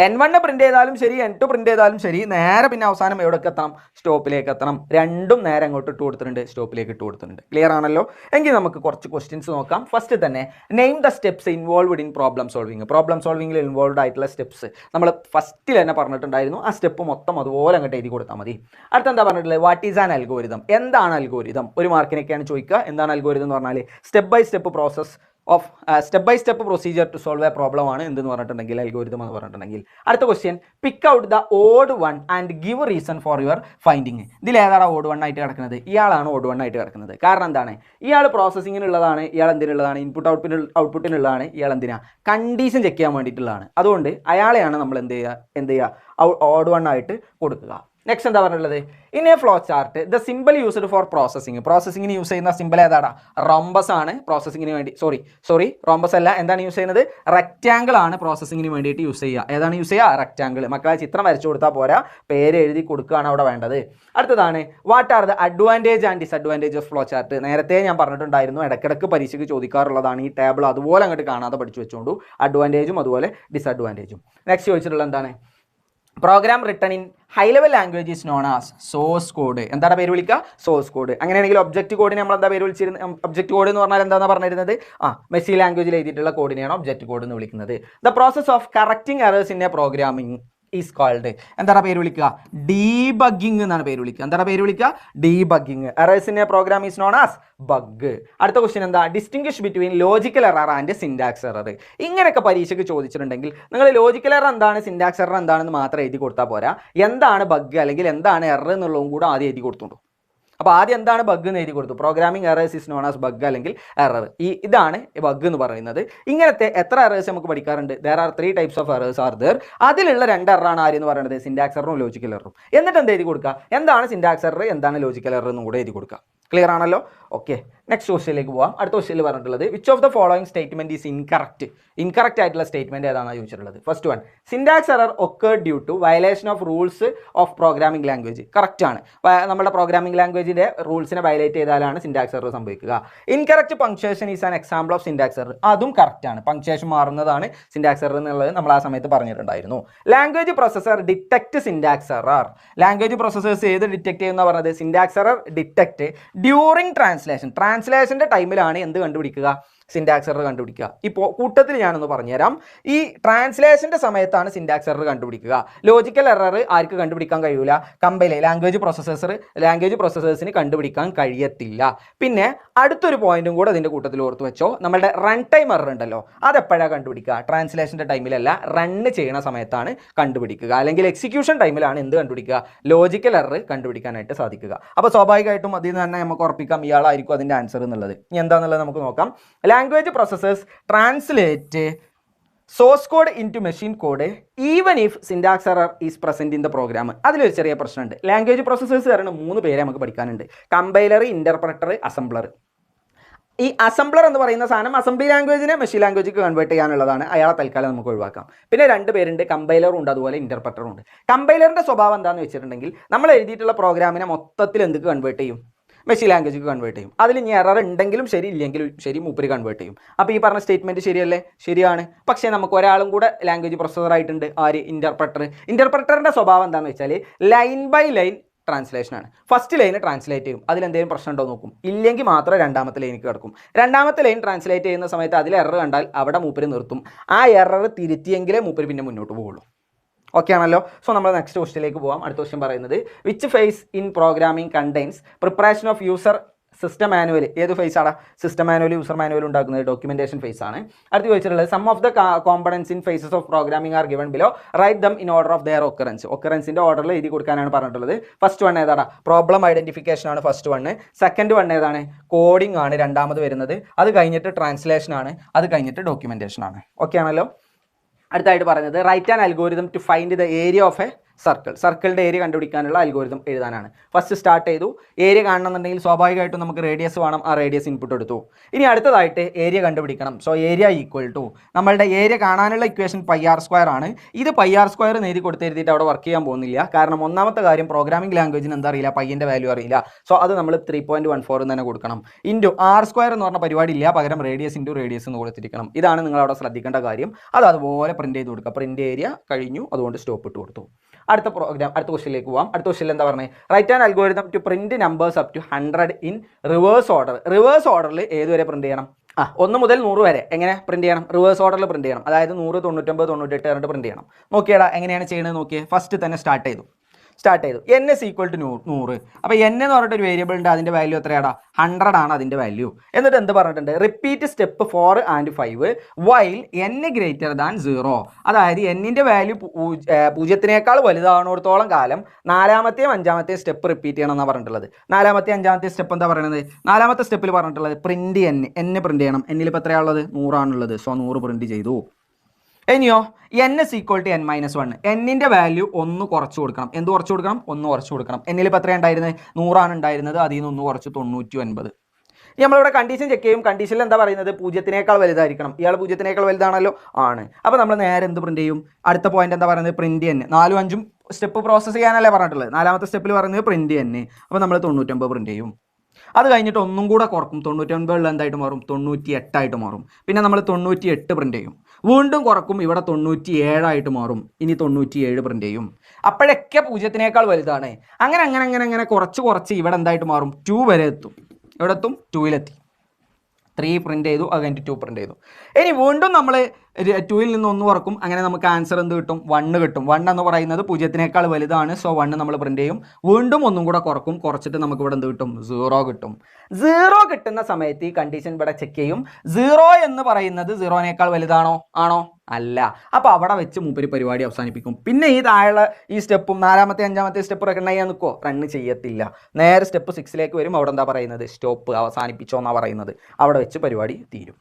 N1 പ്രിന്റ് ചെയ്താലും ശരി, N2 പ്രിന്റ് ചെയ്താലും ശരി, നേരെ പിന്നെ അവസാനം എവിടേക്ക് എത്തണം? സ്റ്റോപ്പിലേക്ക് എത്തണം. രണ്ടും നേരെ അങ്ങോട്ട് ഇട്ട് കൊടുത്തിട്ടുണ്ട്, സ്റ്റോപ്പിലേക്ക് ഇട്ട് കൊടുത്തിട്ടുണ്ട്. ക്ലിയർ ആണല്ലോ? എങ്കിൽ നമുക്ക് കുറച്ച് ക്വസ്റ്റ്യൻസ് നോക്കാം. ഫസ്റ്റ് തന്നെ name the steps involved in problem solving. Problem സോൾവിങ്ങിൽ ഇൻവോൾവ്ഡ് ആയിട്ടുള്ള സ്റ്റെപ്സ് നമ്മൾ ഫസ്റ്റിൽ തന്നെ പറഞ്ഞിട്ടുണ്ടായിരുന്നു. ആ സ്റ്റെപ്പ് മൊത്തം അതുപോലെ അങ്ങോട്ട് എഴുതി കൊടുത്താൽ മതി. അടുത്ത എന്താ പറഞ്ഞിട്ടുള്ളത്? What is an algorithm? എന്താണ് അൽഗോരിതം? 1 മാർക്കിനൊക്കെയാണ് ചോദിക്കുക. എന്താണ് അൽഗോരിതം എന്ന് പറഞ്ഞാൽ step by step process of step by step procedure to solve a problem ആണ് എന്തെന്ന് പറഞ്ഞിട്ടുണ്ടെങ്കിൽ അൽഗോരിതം എന്ന് പറഞ്ഞിട്ടുണ്ടെങ്കിൽ. അടുത്ത question, pick out the odd one and give reason for your finding. ഇതിൽ ഏതാണ് ഓഡ് വൺ ആയിട്ട് കിടക്കുന്നത്? ഇയാളാണ് ഓഡ് വൺ ആയിട്ട് കിടക്കുന്നത്. കാരണം എന്താണ്? ഇയാൾ പ്രോസസ്സിങ്ങിനുള്ളതാണ്, ഇയാൾ എന്തിനുള്ളതാണ്? ഇൻപുട്ട് ഔട്ട്പുട്ടിനുള്ളതാണ്. ഇയാൾ എന്തിനാ? കണ്ടീഷൻ ചെക്ക് ചെയ്യാൻ വേണ്ടിയിട്ടുള്ളതാണ്. അതുകൊണ്ട് അയാളെയാണ് നമ്മൾ എന്ത് ചെയ്യുക ഓഡ് വൺ ആയിട്ട് കൊടുക്കുക. നെക്സ്റ്റ് എന്താ പറഞ്ഞിട്ടുള്ളത്? In a flow chart the symbol used for പ്രോസസ്സിങ്ങിന് യൂസ് ചെയ്യുന്ന സിമ്പിൾ ഏതാടാ? റോംബസ് ആണ് പ്രോസസ്സിങ്ങിന് വേണ്ടി. സോറി റോംബസ് അല്ല. എന്താണ് യൂസ് ചെയ്യുന്നത്? റെക്റ്റാങ്കിൾ ആണ് പ്രോസസ്സിങ്ങിന് വേണ്ടിയിട്ട് യൂസ് ചെയ്യുക. ഏതാണ് യൂസ് ചെയ്യുക? റെക്റ്റാങ്കിൾ. മക്കളെ ചിത്രം വരച്ചു കൊടുത്താൽ പോരാ, പേര് എഴുതി കൊടുക്കുകയാണ് അവിടെ വേണ്ടത്. അടുത്തതാണ് what are the advantage and disadvantage of flow chart. നേരത്തെ ഞാൻ പറഞ്ഞിട്ടുണ്ടായിരുന്നു, ഇടയ്ക്കിടയ്ക്ക് പരീക്ഷയ്ക്ക് ചോദിക്കാറുള്ളതാണ്. ഈ ടേബിൾ അതുപോലെ അങ്ങോട്ട് കാണാതെ പഠിച്ചു വെച്ചോണ്ടു, അഡ്വാൻറ്റേജും അതുപോലെ ഡിസഡ്വാൻറ്റേജും. നെക്സ്റ്റ് ചോദിച്ചിട്ടുള്ള എന്താണ്? Program written in high level language is known as source code. എന്താണ് പേര് വിളിക്കുക? Source code. അങ്ങനെയാണെങ്കിൽ ഒബ്ജക്റ്റ് കോഡിനെ നമ്മൾ എന്താ പേര് വിളിച്ചിരുന്നത്? ഒബ്ജക്റ്റ് കോഡ് എന്ന് പറഞ്ഞാൽ എന്താണെന്ന് പറഞ്ഞിരുന്നത്? മെസ്സി ലാംഗ്വേജിൽ എഴുതിയിട്ടുള്ള കോഡിനെയാണ് ഒബ്ജക്റ്റ് കോഡ് എന്ന് വിളിക്കുന്നത്. The process of correcting errors in a programming is called. എന്താണ് പേര് വിളിക്കുക? ഡീബഗ്ഗിംഗ് എന്നാണ് പേര് വിളിക്കുക. എന്താണ് പേര് വിളിക്കുക? Debugging. Errors in a program is known as bug. അടുത്ത ക്വസ്റ്റ്യൻ എന്താ? Distinguish between logical error and syntax error. ഇങ്ങനെയൊക്കെ പരീക്ഷയ്ക്ക് ചോദിച്ചിട്ടുണ്ടെങ്കിൽ നിങ്ങൾ ലോജിക്കൽ എറർ എന്താണ്, സിൻടാക്സ് എറർ എന്താണെന്ന് മാത്രം എഴുതി കൊടുത്താൽ പോരാ, എന്താണ് ബഗ് അല്ലെങ്കിൽ എന്താണ് എറർ എന്നുള്ളതും കൂടെ ആദ്യം എഴുതി കൊടുത്തുള്ളൂ. അപ്പോൾ ആദ്യം എന്താണ് ബഗ് എന്ന് എഴുതി കൊടുത്തു. Programming errors is known as bug അല്ലെങ്കിൽ എറർ. ഇതാണ് ബഗ് എന്ന് പറയുന്നത്. ഇങ്ങനത്തെ എത്ര എറേഴ്സ് നമുക്ക് പഠിക്കാറുണ്ട്? There are 3 types of errors are there. അതിലുള്ള 2 എററാണ് ആരെന്ന് പറയുന്നത്? സിൻടാക്സ് എററും ലോജിക്കൽ എററും. എന്നിട്ട് എന്ത് എഴുതി കൊടുക്കുക? എന്താണ് സിൻടാക്സ് എറർ, എന്താണ് ലോജിക്കൽ എറർ എന്നും കൂടെ എഴുതി കൊടുക്കുക. ക്ലിയർ ആണല്ലോ? ഓക്കെ, നെക്സ്റ്റ് ക്വസ്റ്റ്യനിലേക്ക് പോവാം. അടുത്ത ക്വസ്റ്റ്യനിൽ പറഞ്ഞിട്ടുള്ളത് which of the following statement is incorrect. Incorrect ആയിട്ടുള്ള സ്റ്റേറ്റ്മെന്റ് ഏതാണെന്ന് ചോദിച്ചിട്ടുള്ളത്. First one, syntax error occurred due to violation of rules of programming language. Correct ആണ്. നമ്മുടെ പ്രോഗ്രാമിംഗ് ലാംഗ്വേജിന്റെ റൂൾസിനെ വയലേറ്റ് ചെയ്താലാണ് സിൻടാക്സ് എറർ സംഭവിക്കുക. Incorrect punctuation is an example of syntax error. അതും കറക്റ്റ് ആണ്. പങ്ക്ച്വേഷൻ മാറുന്നതാണ് സിൻടാക്സ് എറർ എന്നുള്ളത് നമ്മൾ ആ സമയത്ത് പറഞ്ഞിട്ടുണ്ടായിരുന്നു. Language processor detect syntax error. Language processors ഏത് ഡിറ്റക്ട് ചെയ്യുന്ന പറഞ്ഞത്? സിൻടാക്സ് എറർ ഡിറ്റക്ട് ഡ്യൂറിംഗ് ട്രാൻസ്ലേഷൻ്റെ ടൈമിലാണ് എന്ത് കണ്ടുപിടിക്കുക? സിൻടാക്സ് എറർ കണ്ടുപിടിക്കുക. ഇപ്പോൾ കൂട്ടത്തിൽ ഞാനൊന്ന് പറഞ്ഞുതരാം. ഈ ട്രാൻസ്ലേഷൻ്റെ സമയത്താണ് സിൻടാക്സ് എറർ കണ്ടുപിടിക്കുക. ലോജിക്കൽ എറർ ആർക്ക് കണ്ടുപിടിക്കാൻ കഴിയൂല? ലാംഗ്വേജ് പ്രോസസ്സേഴ്സിന് കണ്ടുപിടിക്കാൻ കഴിയത്തില്ല. പിന്നെ അടുത്തൊരു പോയിന്റും കൂടെ അതിൻ്റെ കൂട്ടത്തിൽ ഓർത്ത് വെച്ചോ. നമ്മുടെ റൺ ടൈം എറർ ഉണ്ടല്ലോ, അതെപ്പോഴാണ് കണ്ടുപിടിക്കുക? ട്രാൻസ്ലേഷൻ്റെ ടൈമിലല്ല, റണ്ണ് ചെയ്യുന്ന സമയത്താണ് കണ്ടുപിടിക്കുക. അല്ലെങ്കിൽ എക്സിക്യൂഷൻ ടൈമിലാണ് എന്ത് കണ്ടുപിടിക്കുക? ലോജിക്കൽ എറർ കണ്ടുപിടിക്കാനായിട്ട് സാധിക്കുക. അപ്പോൾ സ്വാഭാവികമായിട്ടും അതിൽ നിന്ന് തന്നെ നമുക്ക് ഉറപ്പിക്കാം ഇയാളായിരിക്കും അതിൻ്റെ ആൻസർ എന്നുള്ളത്. ഇനി എന്താണെന്നുള്ളത് നമുക്ക് നോക്കാം. Language processors translate source code into machine code even if syntax error is present in the program. അതിലൊരു ചെറിയ പ്രശ്നമുണ്ട്. ലാംഗ്വേജ് പ്രോസസ്സേഴ്സ് പറയുന്ന 3 പേരെ നമുക്ക് പഠിക്കാനുണ്ട്: കമ്പൈലർ, ഇന്റർപ്രറ്റർ, അസംബ്ലർ. ഈ അസംബ്ലർ എന്ന് പറയുന്ന സാധനം അസംബ്ലി ലാംഗ്വേജിനെ മെഷീൻ ലാംഗ്വേജിക്ക് കൺവേർട്ട് ചെയ്യാനുള്ളതാണ്. അയാളെ തൽക്കാലം നമുക്ക് ഒഴിവാക്കാം. പിന്നെ 2 പേരുണ്ട്, കമ്പൈലറും ഉണ്ട് അതുപോലെ ഇന്റർപ്രറ്ററും ഉണ്ട്. കമ്പൈലറിൻ്റെ സ്വഭാവം എന്താണെന്ന് വെച്ചിട്ടുണ്ടെങ്കിൽ നമ്മൾ എഴുതിയിട്ടുള്ള പ്രോഗ്രാമിനെ മൊത്തത്തിൽ എന്തൊക്കെ കൺവേർട്ട് ചെയ്യും? മെഷീൻ ലാംഗ്വേജിക്ക് കൺവേർട്ട് ചെയ്യും. അതിൽ ഇനി എറർ ഉണ്ടെങ്കിലും ശരി, ഇല്ലെങ്കിലും ശരി, മൂപ്പര് കൺവേർട്ട് ചെയ്യും. അപ്പോൾ ഈ പറഞ്ഞ സ്റ്റേറ്റ്മെൻറ്റ് ശരിയല്ലേ? ശരിയാണ്. പക്ഷേ നമുക്ക് ഒരാളും കൂടെ ലാംഗ്വേജ് പ്രൊസസ്സർ ആയിട്ടുണ്ട്. ആര്? ഇന്റർപ്രറ്റർ. ഇന്റർപ്രറ്ററിൻ്റെ സ്വഭാവം എന്താണെന്ന് വെച്ചാൽ ലൈൻ ബൈ ലൈൻ ട്രാൻസ്ലേഷനാണ്. ഫസ്റ്റ് ലൈന് ട്രാൻസ്ലേറ്റ് ചെയ്യും. അതിലെന്തെങ്കിലും പ്രശ്നം ഉണ്ടോ നോക്കും. ഇല്ലെങ്കിൽ മാത്രമേ രണ്ടാമത്തെ ലൈനിലേക്ക് കിടക്കും. രണ്ടാമത്തെ ലൈൻ ട്രാൻസ്ലേറ്റ് ചെയ്യുന്ന സമയത്ത് അതിൽ എറർ കണ്ടാൽ അവിടെ മൂപ്പര് നിർത്തും. ആ എറർ തിരുത്തിയെങ്കിലേ മൂപ്പര് പിന്നെ മുന്നോട്ട് പോകുള്ളൂ. ഓക്കെ ആണല്ലോ? സോ നമ്മൾ നെക്സ്റ്റ് ക്വസ്റ്റ്യനിലേക്ക് പോകാം. അടുത്ത ക്വസ്റ്റ്യൻ പറയുന്നത് which phase in programming contains preparation of user system manual. ഏത് ഫേസ് ആണ്? സിസ്റ്റം മാനുവൽ, യൂസർ മാനുവൽ ഉണ്ടാക്കുന്നത് ഡോക്യുമെന്റേഷൻ ഫേസ് ആണ്. അടുത്ത് ചോദിച്ചിട്ടുള്ളത് some of the components in phases of programming are given below, write them in order of their ഒക്കറൻസിന്റെ ഓർഡറിൽ എഴുതി കൊടുക്കാനാണ് പറഞ്ഞിട്ടുള്ളത്. ഫസ്റ്റ് വൺ ഏതാണ്? പ്രോബ്ലം ഐഡന്റിഫിക്കേഷൻ ആണ് ഫസ്റ്റ് വൺ. സെക്കൻഡ് വൺ ഏതാണ്? കോഡിംഗ് ആണ് രണ്ടാമത് വരുന്നത്. അത് കഴിഞ്ഞിട്ട് ട്രാൻസ്ലേഷൻ ആണ്. അത് കഴിഞ്ഞിട്ട് ഡോക്യുമെന്റേഷൻ ആണ്. ഓക്കെ ആണല്ലോ? അടുത്തായിട്ട് പറയുന്നത് write an algorithm to find the area of a സർക്കിളിൻ്റെ ഏരിയ കണ്ടുപിടിക്കാനുള്ള അൽഗോരിതം എഴുതാനാണ്. ഫസ്റ്റ് സ്റ്റാർട്ട് ചെയ്തു. ഏരിയ കാണണമെന്നുണ്ടെങ്കിൽ സ്വാഭാവികമായിട്ടും നമുക്ക് റേഡിയസ് വേണം. ആ റേഡിയസ് ഇൻപുട്ട് എടുത്തു. ഇനി അടുത്തതായിട്ട് ഏരിയ കണ്ടുപിടിക്കണം. സോ ഏരിയ ഈക്വൽ ടു നമ്മളുടെ ഏരിയ കാണാനുള്ള ഇക്വേഷൻ πr² ആണ്. ഇത് πr² എഴുതി കൊടുത്തെഴുതിയിട്ട് അവിടെ വർക്ക് ചെയ്യാൻ പോകുന്നില്ല. കാരണം ഒന്നാമത്തെ കാര്യം പ്രോഗ്രാമിംഗ് ലാംഗ്വേജിന് എന്താ അറിയില്ല, പൈൻ്റെ വാല്യൂ അറിയില്ല. സോ അത് നമ്മൾ 3.14 തന്നെ കൊടുക്കണം. ഇൻറ്റു r² എന്ന് പറഞ്ഞ പരിപാടി ഇല്ല, പകരം റേഡിയസ് ഇൻറ്റു റേഡിയസ് എന്ന് കൊടുത്തിരിക്കണം. ഇതാണ് നിങ്ങൾ അവിടെ ശ്രദ്ധിക്കേണ്ട കാര്യം. അത് അതുപോലെ പ്രിന്റ് ചെയ്ത് കൊടുക്കുക. പ്രിന്റ് ഏരിയ കഴിഞ്ഞു, അതുകൊണ്ട് സ്റ്റോപ്പ് ഇട്ട് കൊടുത്തു. അടുത്ത ക്വസ്റ്റ്യനിലേക്ക് പോകാം. അടുത്ത ക്വസ്റ്റ്യനിൽ എന്താ പറഞ്ഞത്? Write an algorithm to print numbers up to 100 in reverse order. Reverse ഓർഡറിൽ ഏതുവരെ പ്രിന്റ് ചെയ്യണം? 1 മുതൽ 100 വരെ എങ്ങനെ പ്രിന്റ് ചെയ്യണം? റിവേഴ്സ് ഓർഡറിൽ പ്രിന്റ് ചെയ്യണം. അതായത് 100, 99, 98 പറഞ്ഞിട്ട് പ്രിന്റ് ചെയ്യണം. നോക്കിയടാ എങ്ങനെയാണ് ചെയ്യുന്നത് നോക്കിയേ. ഫസ്റ്റ് തന്നെ സ്റ്റാർട്ട് ചെയ്തു. n is equal to 100. അപ്പോൾ n എന്ന് പറഞ്ഞിട്ടൊരു വേരിയബിൾ ഉണ്ട്. അതിൻ്റെ വാല്യൂ എത്രയാടാ? 100 ആണ് അതിൻ്റെ വാല്യൂ. എന്നിട്ട് എന്ത് പറഞ്ഞിട്ടുണ്ട്? Repeat step 4 and 5 while n greater than 0. അതായത് എന്നിൻ്റെ വാല്യൂ 0-നേക്കാൾ വലുതാവുന്നിടത്തോളം കാലം 4-മത്തെയും 5-മത്തെയും സ്റ്റെപ്പ് റിപ്പീറ്റ് ചെയ്യണം എന്നാണ് പറഞ്ഞിട്ടുള്ളത്. 4-മത്തെ 5-മത്തെ സ്റ്റെപ്പ് എന്താ പറയുന്നത്? 4-മത്തെ സ്റ്റെപ്പിൽ പറഞ്ഞിട്ടുള്ളത് പ്രിന്റ് n പ്രിന്റ് ചെയ്യണം. എന്നിൽ ഇപ്പോൾ എത്രയാണുള്ളത്? 100 ആണുള്ളത്. സോ 100 പ്രിന്റ് ചെയ്തു. ഇനിയോ n is equal to n minus 1. എന്നിൻ്റെ വാല്യൂ ഒന്ന് കുറച്ച് കൊടുക്കണം. എന്ത് കുറച്ച് കൊടുക്കണം? ഒന്ന് കുറച്ച് കൊടുക്കണം. എന്നിൽ ഇപ്പോൾ എത്രയാണ് ഉണ്ടായിരുന്നത്? 100 ഉണ്ടായിരുന്നത്. അതിൽ നിന്ന് ഒന്ന് കുറച്ച് 99. നമ്മളിവിടെ കണ്ടീഷൻ ചെക്ക് ചെയ്യും. കണ്ടീഷനിൽ എന്താ പറയുന്നത്? 0-നേക്കാൾ വലുതായിരിക്കണം. ഇയാൾ 0-നേക്കാൾ വലുതാണല്ലോ, ആണ്. അപ്പോൾ നമ്മൾ നേരെ എന്ത് പ്രിന്റ് ചെയ്യും? അടുത്ത പോയിന്റ് എന്താ പറയുന്നത്? Print n. 4ഉം 5ഉം സ്റ്റെപ്പ് പ്രോസസ്സ് ചെയ്യാനല്ലേ പറഞ്ഞിട്ടുള്ളത്. 4ാമത്തെ സ്റ്റെപ്പിൽ പറയുന്നത് പ്രിന്റ് n. അപ്പോൾ നമ്മൾ 99 പ്രിന്റ് ചെയ്യും. അത് കഴിഞ്ഞിട്ട് ഒന്നും കൂടെ കുറക്കും. 99 എന്തായിട്ട് മാറും? 98 മാറും. പിന്നെ നമ്മൾ 98 പ്രിന്റ് ചെയ്യും. വീണ്ടും കുറക്കും. ഇവിടെ 97 ആയിട്ട് മാറും. ഇനി 97 പ്രിന്റ് ചെയ്യും. അപ്പോഴൊക്കെ 0-നേക്കാൾ വലുതാണ്. അങ്ങനെ അങ്ങനെ അങ്ങനെ അങ്ങനെ കുറച്ച് ഇവിടെ എന്തായിട്ട് മാറും? 2 വരെ എത്തും. എവിടെ എത്തും? 2-ലെത്തി. 3 പ്രിന്റ് ചെയ്തു. അത് കഴിഞ്ഞിട്ട് 2 പ്രിന്റ് ചെയ്തു. ഇനി വീണ്ടും നമ്മൾ 2ൽ നിന്ന് 1 കുറക്കും. അങ്ങനെ നമുക്ക് ആൻസർ എന്ത് കിട്ടും? 1 കിട്ടും. 1 എന്ന് പറയുന്നത് 0-നേക്കാൾ വലുതാണ്. സോ 1 നമ്മൾ പ്രിന്റ് ചെയ്യും. വീണ്ടും ഒന്നും കൂടെ കുറക്കും. കുറച്ചിട്ട് നമുക്ക് ഇവിടെ എന്ത് കിട്ടും? 0 കിട്ടും. 0 കിട്ടുന്ന സമയത്ത് ഈ കണ്ടീഷൻ ഇവിടെ ചെക്ക് ചെയ്യും. 0 എന്ന് പറയുന്നത് 0-നേക്കാൾ വലുതാണോ? ആണോ? അല്ല. അപ്പോൾ അവിടെ വെച്ച് മൂപ്പര് പരിപാടി അവസാനിപ്പിക്കും. പിന്നെ ഈ താഴെ ഈ സ്റ്റെപ്പും 4ാമത്തെ 5ാമത്തെ സ്റ്റെപ്പ് റെക്കഗ്നൈസ് ചെയ്യാൻ നിൽക്കുമോ? റണ്ണ് ചെയ്യത്തില്ല. നേരെ സ്റ്റെപ്പ് 6ലേക്ക് വരും. അവിടെ എന്താ പറയുന്നത്? സ്റ്റോപ്പ്, അവസാനിപ്പിച്ചോ എന്നാണ് പറയുന്നത്. അവിടെ വെച്ച് പരിപാടി തീരും.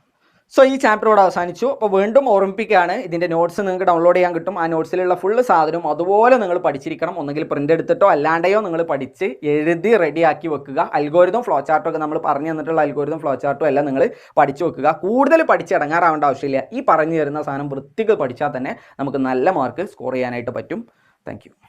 സോ ഈ ചാപ്റ്റർ ഇവിടെ അവസാനിച്ചു. അപ്പോൾ വീണ്ടും ഓർമ്മിപ്പിക്കുകയാണ്, ഇതിൻ്റെ നോട്ട്സ് നിങ്ങൾക്ക് ഡൗൺലോഡ് ചെയ്യാൻ കിട്ടും. ആ നോട്ട്സിലുള്ള ഫുള്ള് സാധനവും അതുപോലെ നിങ്ങൾ പഠിച്ചിരിക്കണം. ഒന്നെങ്കിൽ പ്രിൻ്റ് എടുത്തിട്ടോ അല്ലാണ്ടെയോ നിങ്ങൾ പഠിച്ച് എഴുതി റെഡിയാക്കി വെക്കുക. അൽഗോരിതം ഫ്ലോ ചാർട്ടൊക്കെ നമ്മൾ പറഞ്ഞു തന്നിട്ടുള്ള അൽഗോരിതം ഫ്ലോ ചാർട്ടും എല്ലാം നിങ്ങൾ പഠിച്ചു വെക്കുക. കൂടുതൽ പഠിച്ച് ഇടങ്ങാറാവേണ്ട ആവശ്യമില്ല. ഈ പറഞ്ഞു തരുന്ന സാധനം വൃത്തിക്ക് പഠിച്ചാൽ തന്നെ നമുക്ക് നല്ല മാർക്ക് സ്കോർ ചെയ്യാനായിട്ട് പറ്റും. താങ്ക്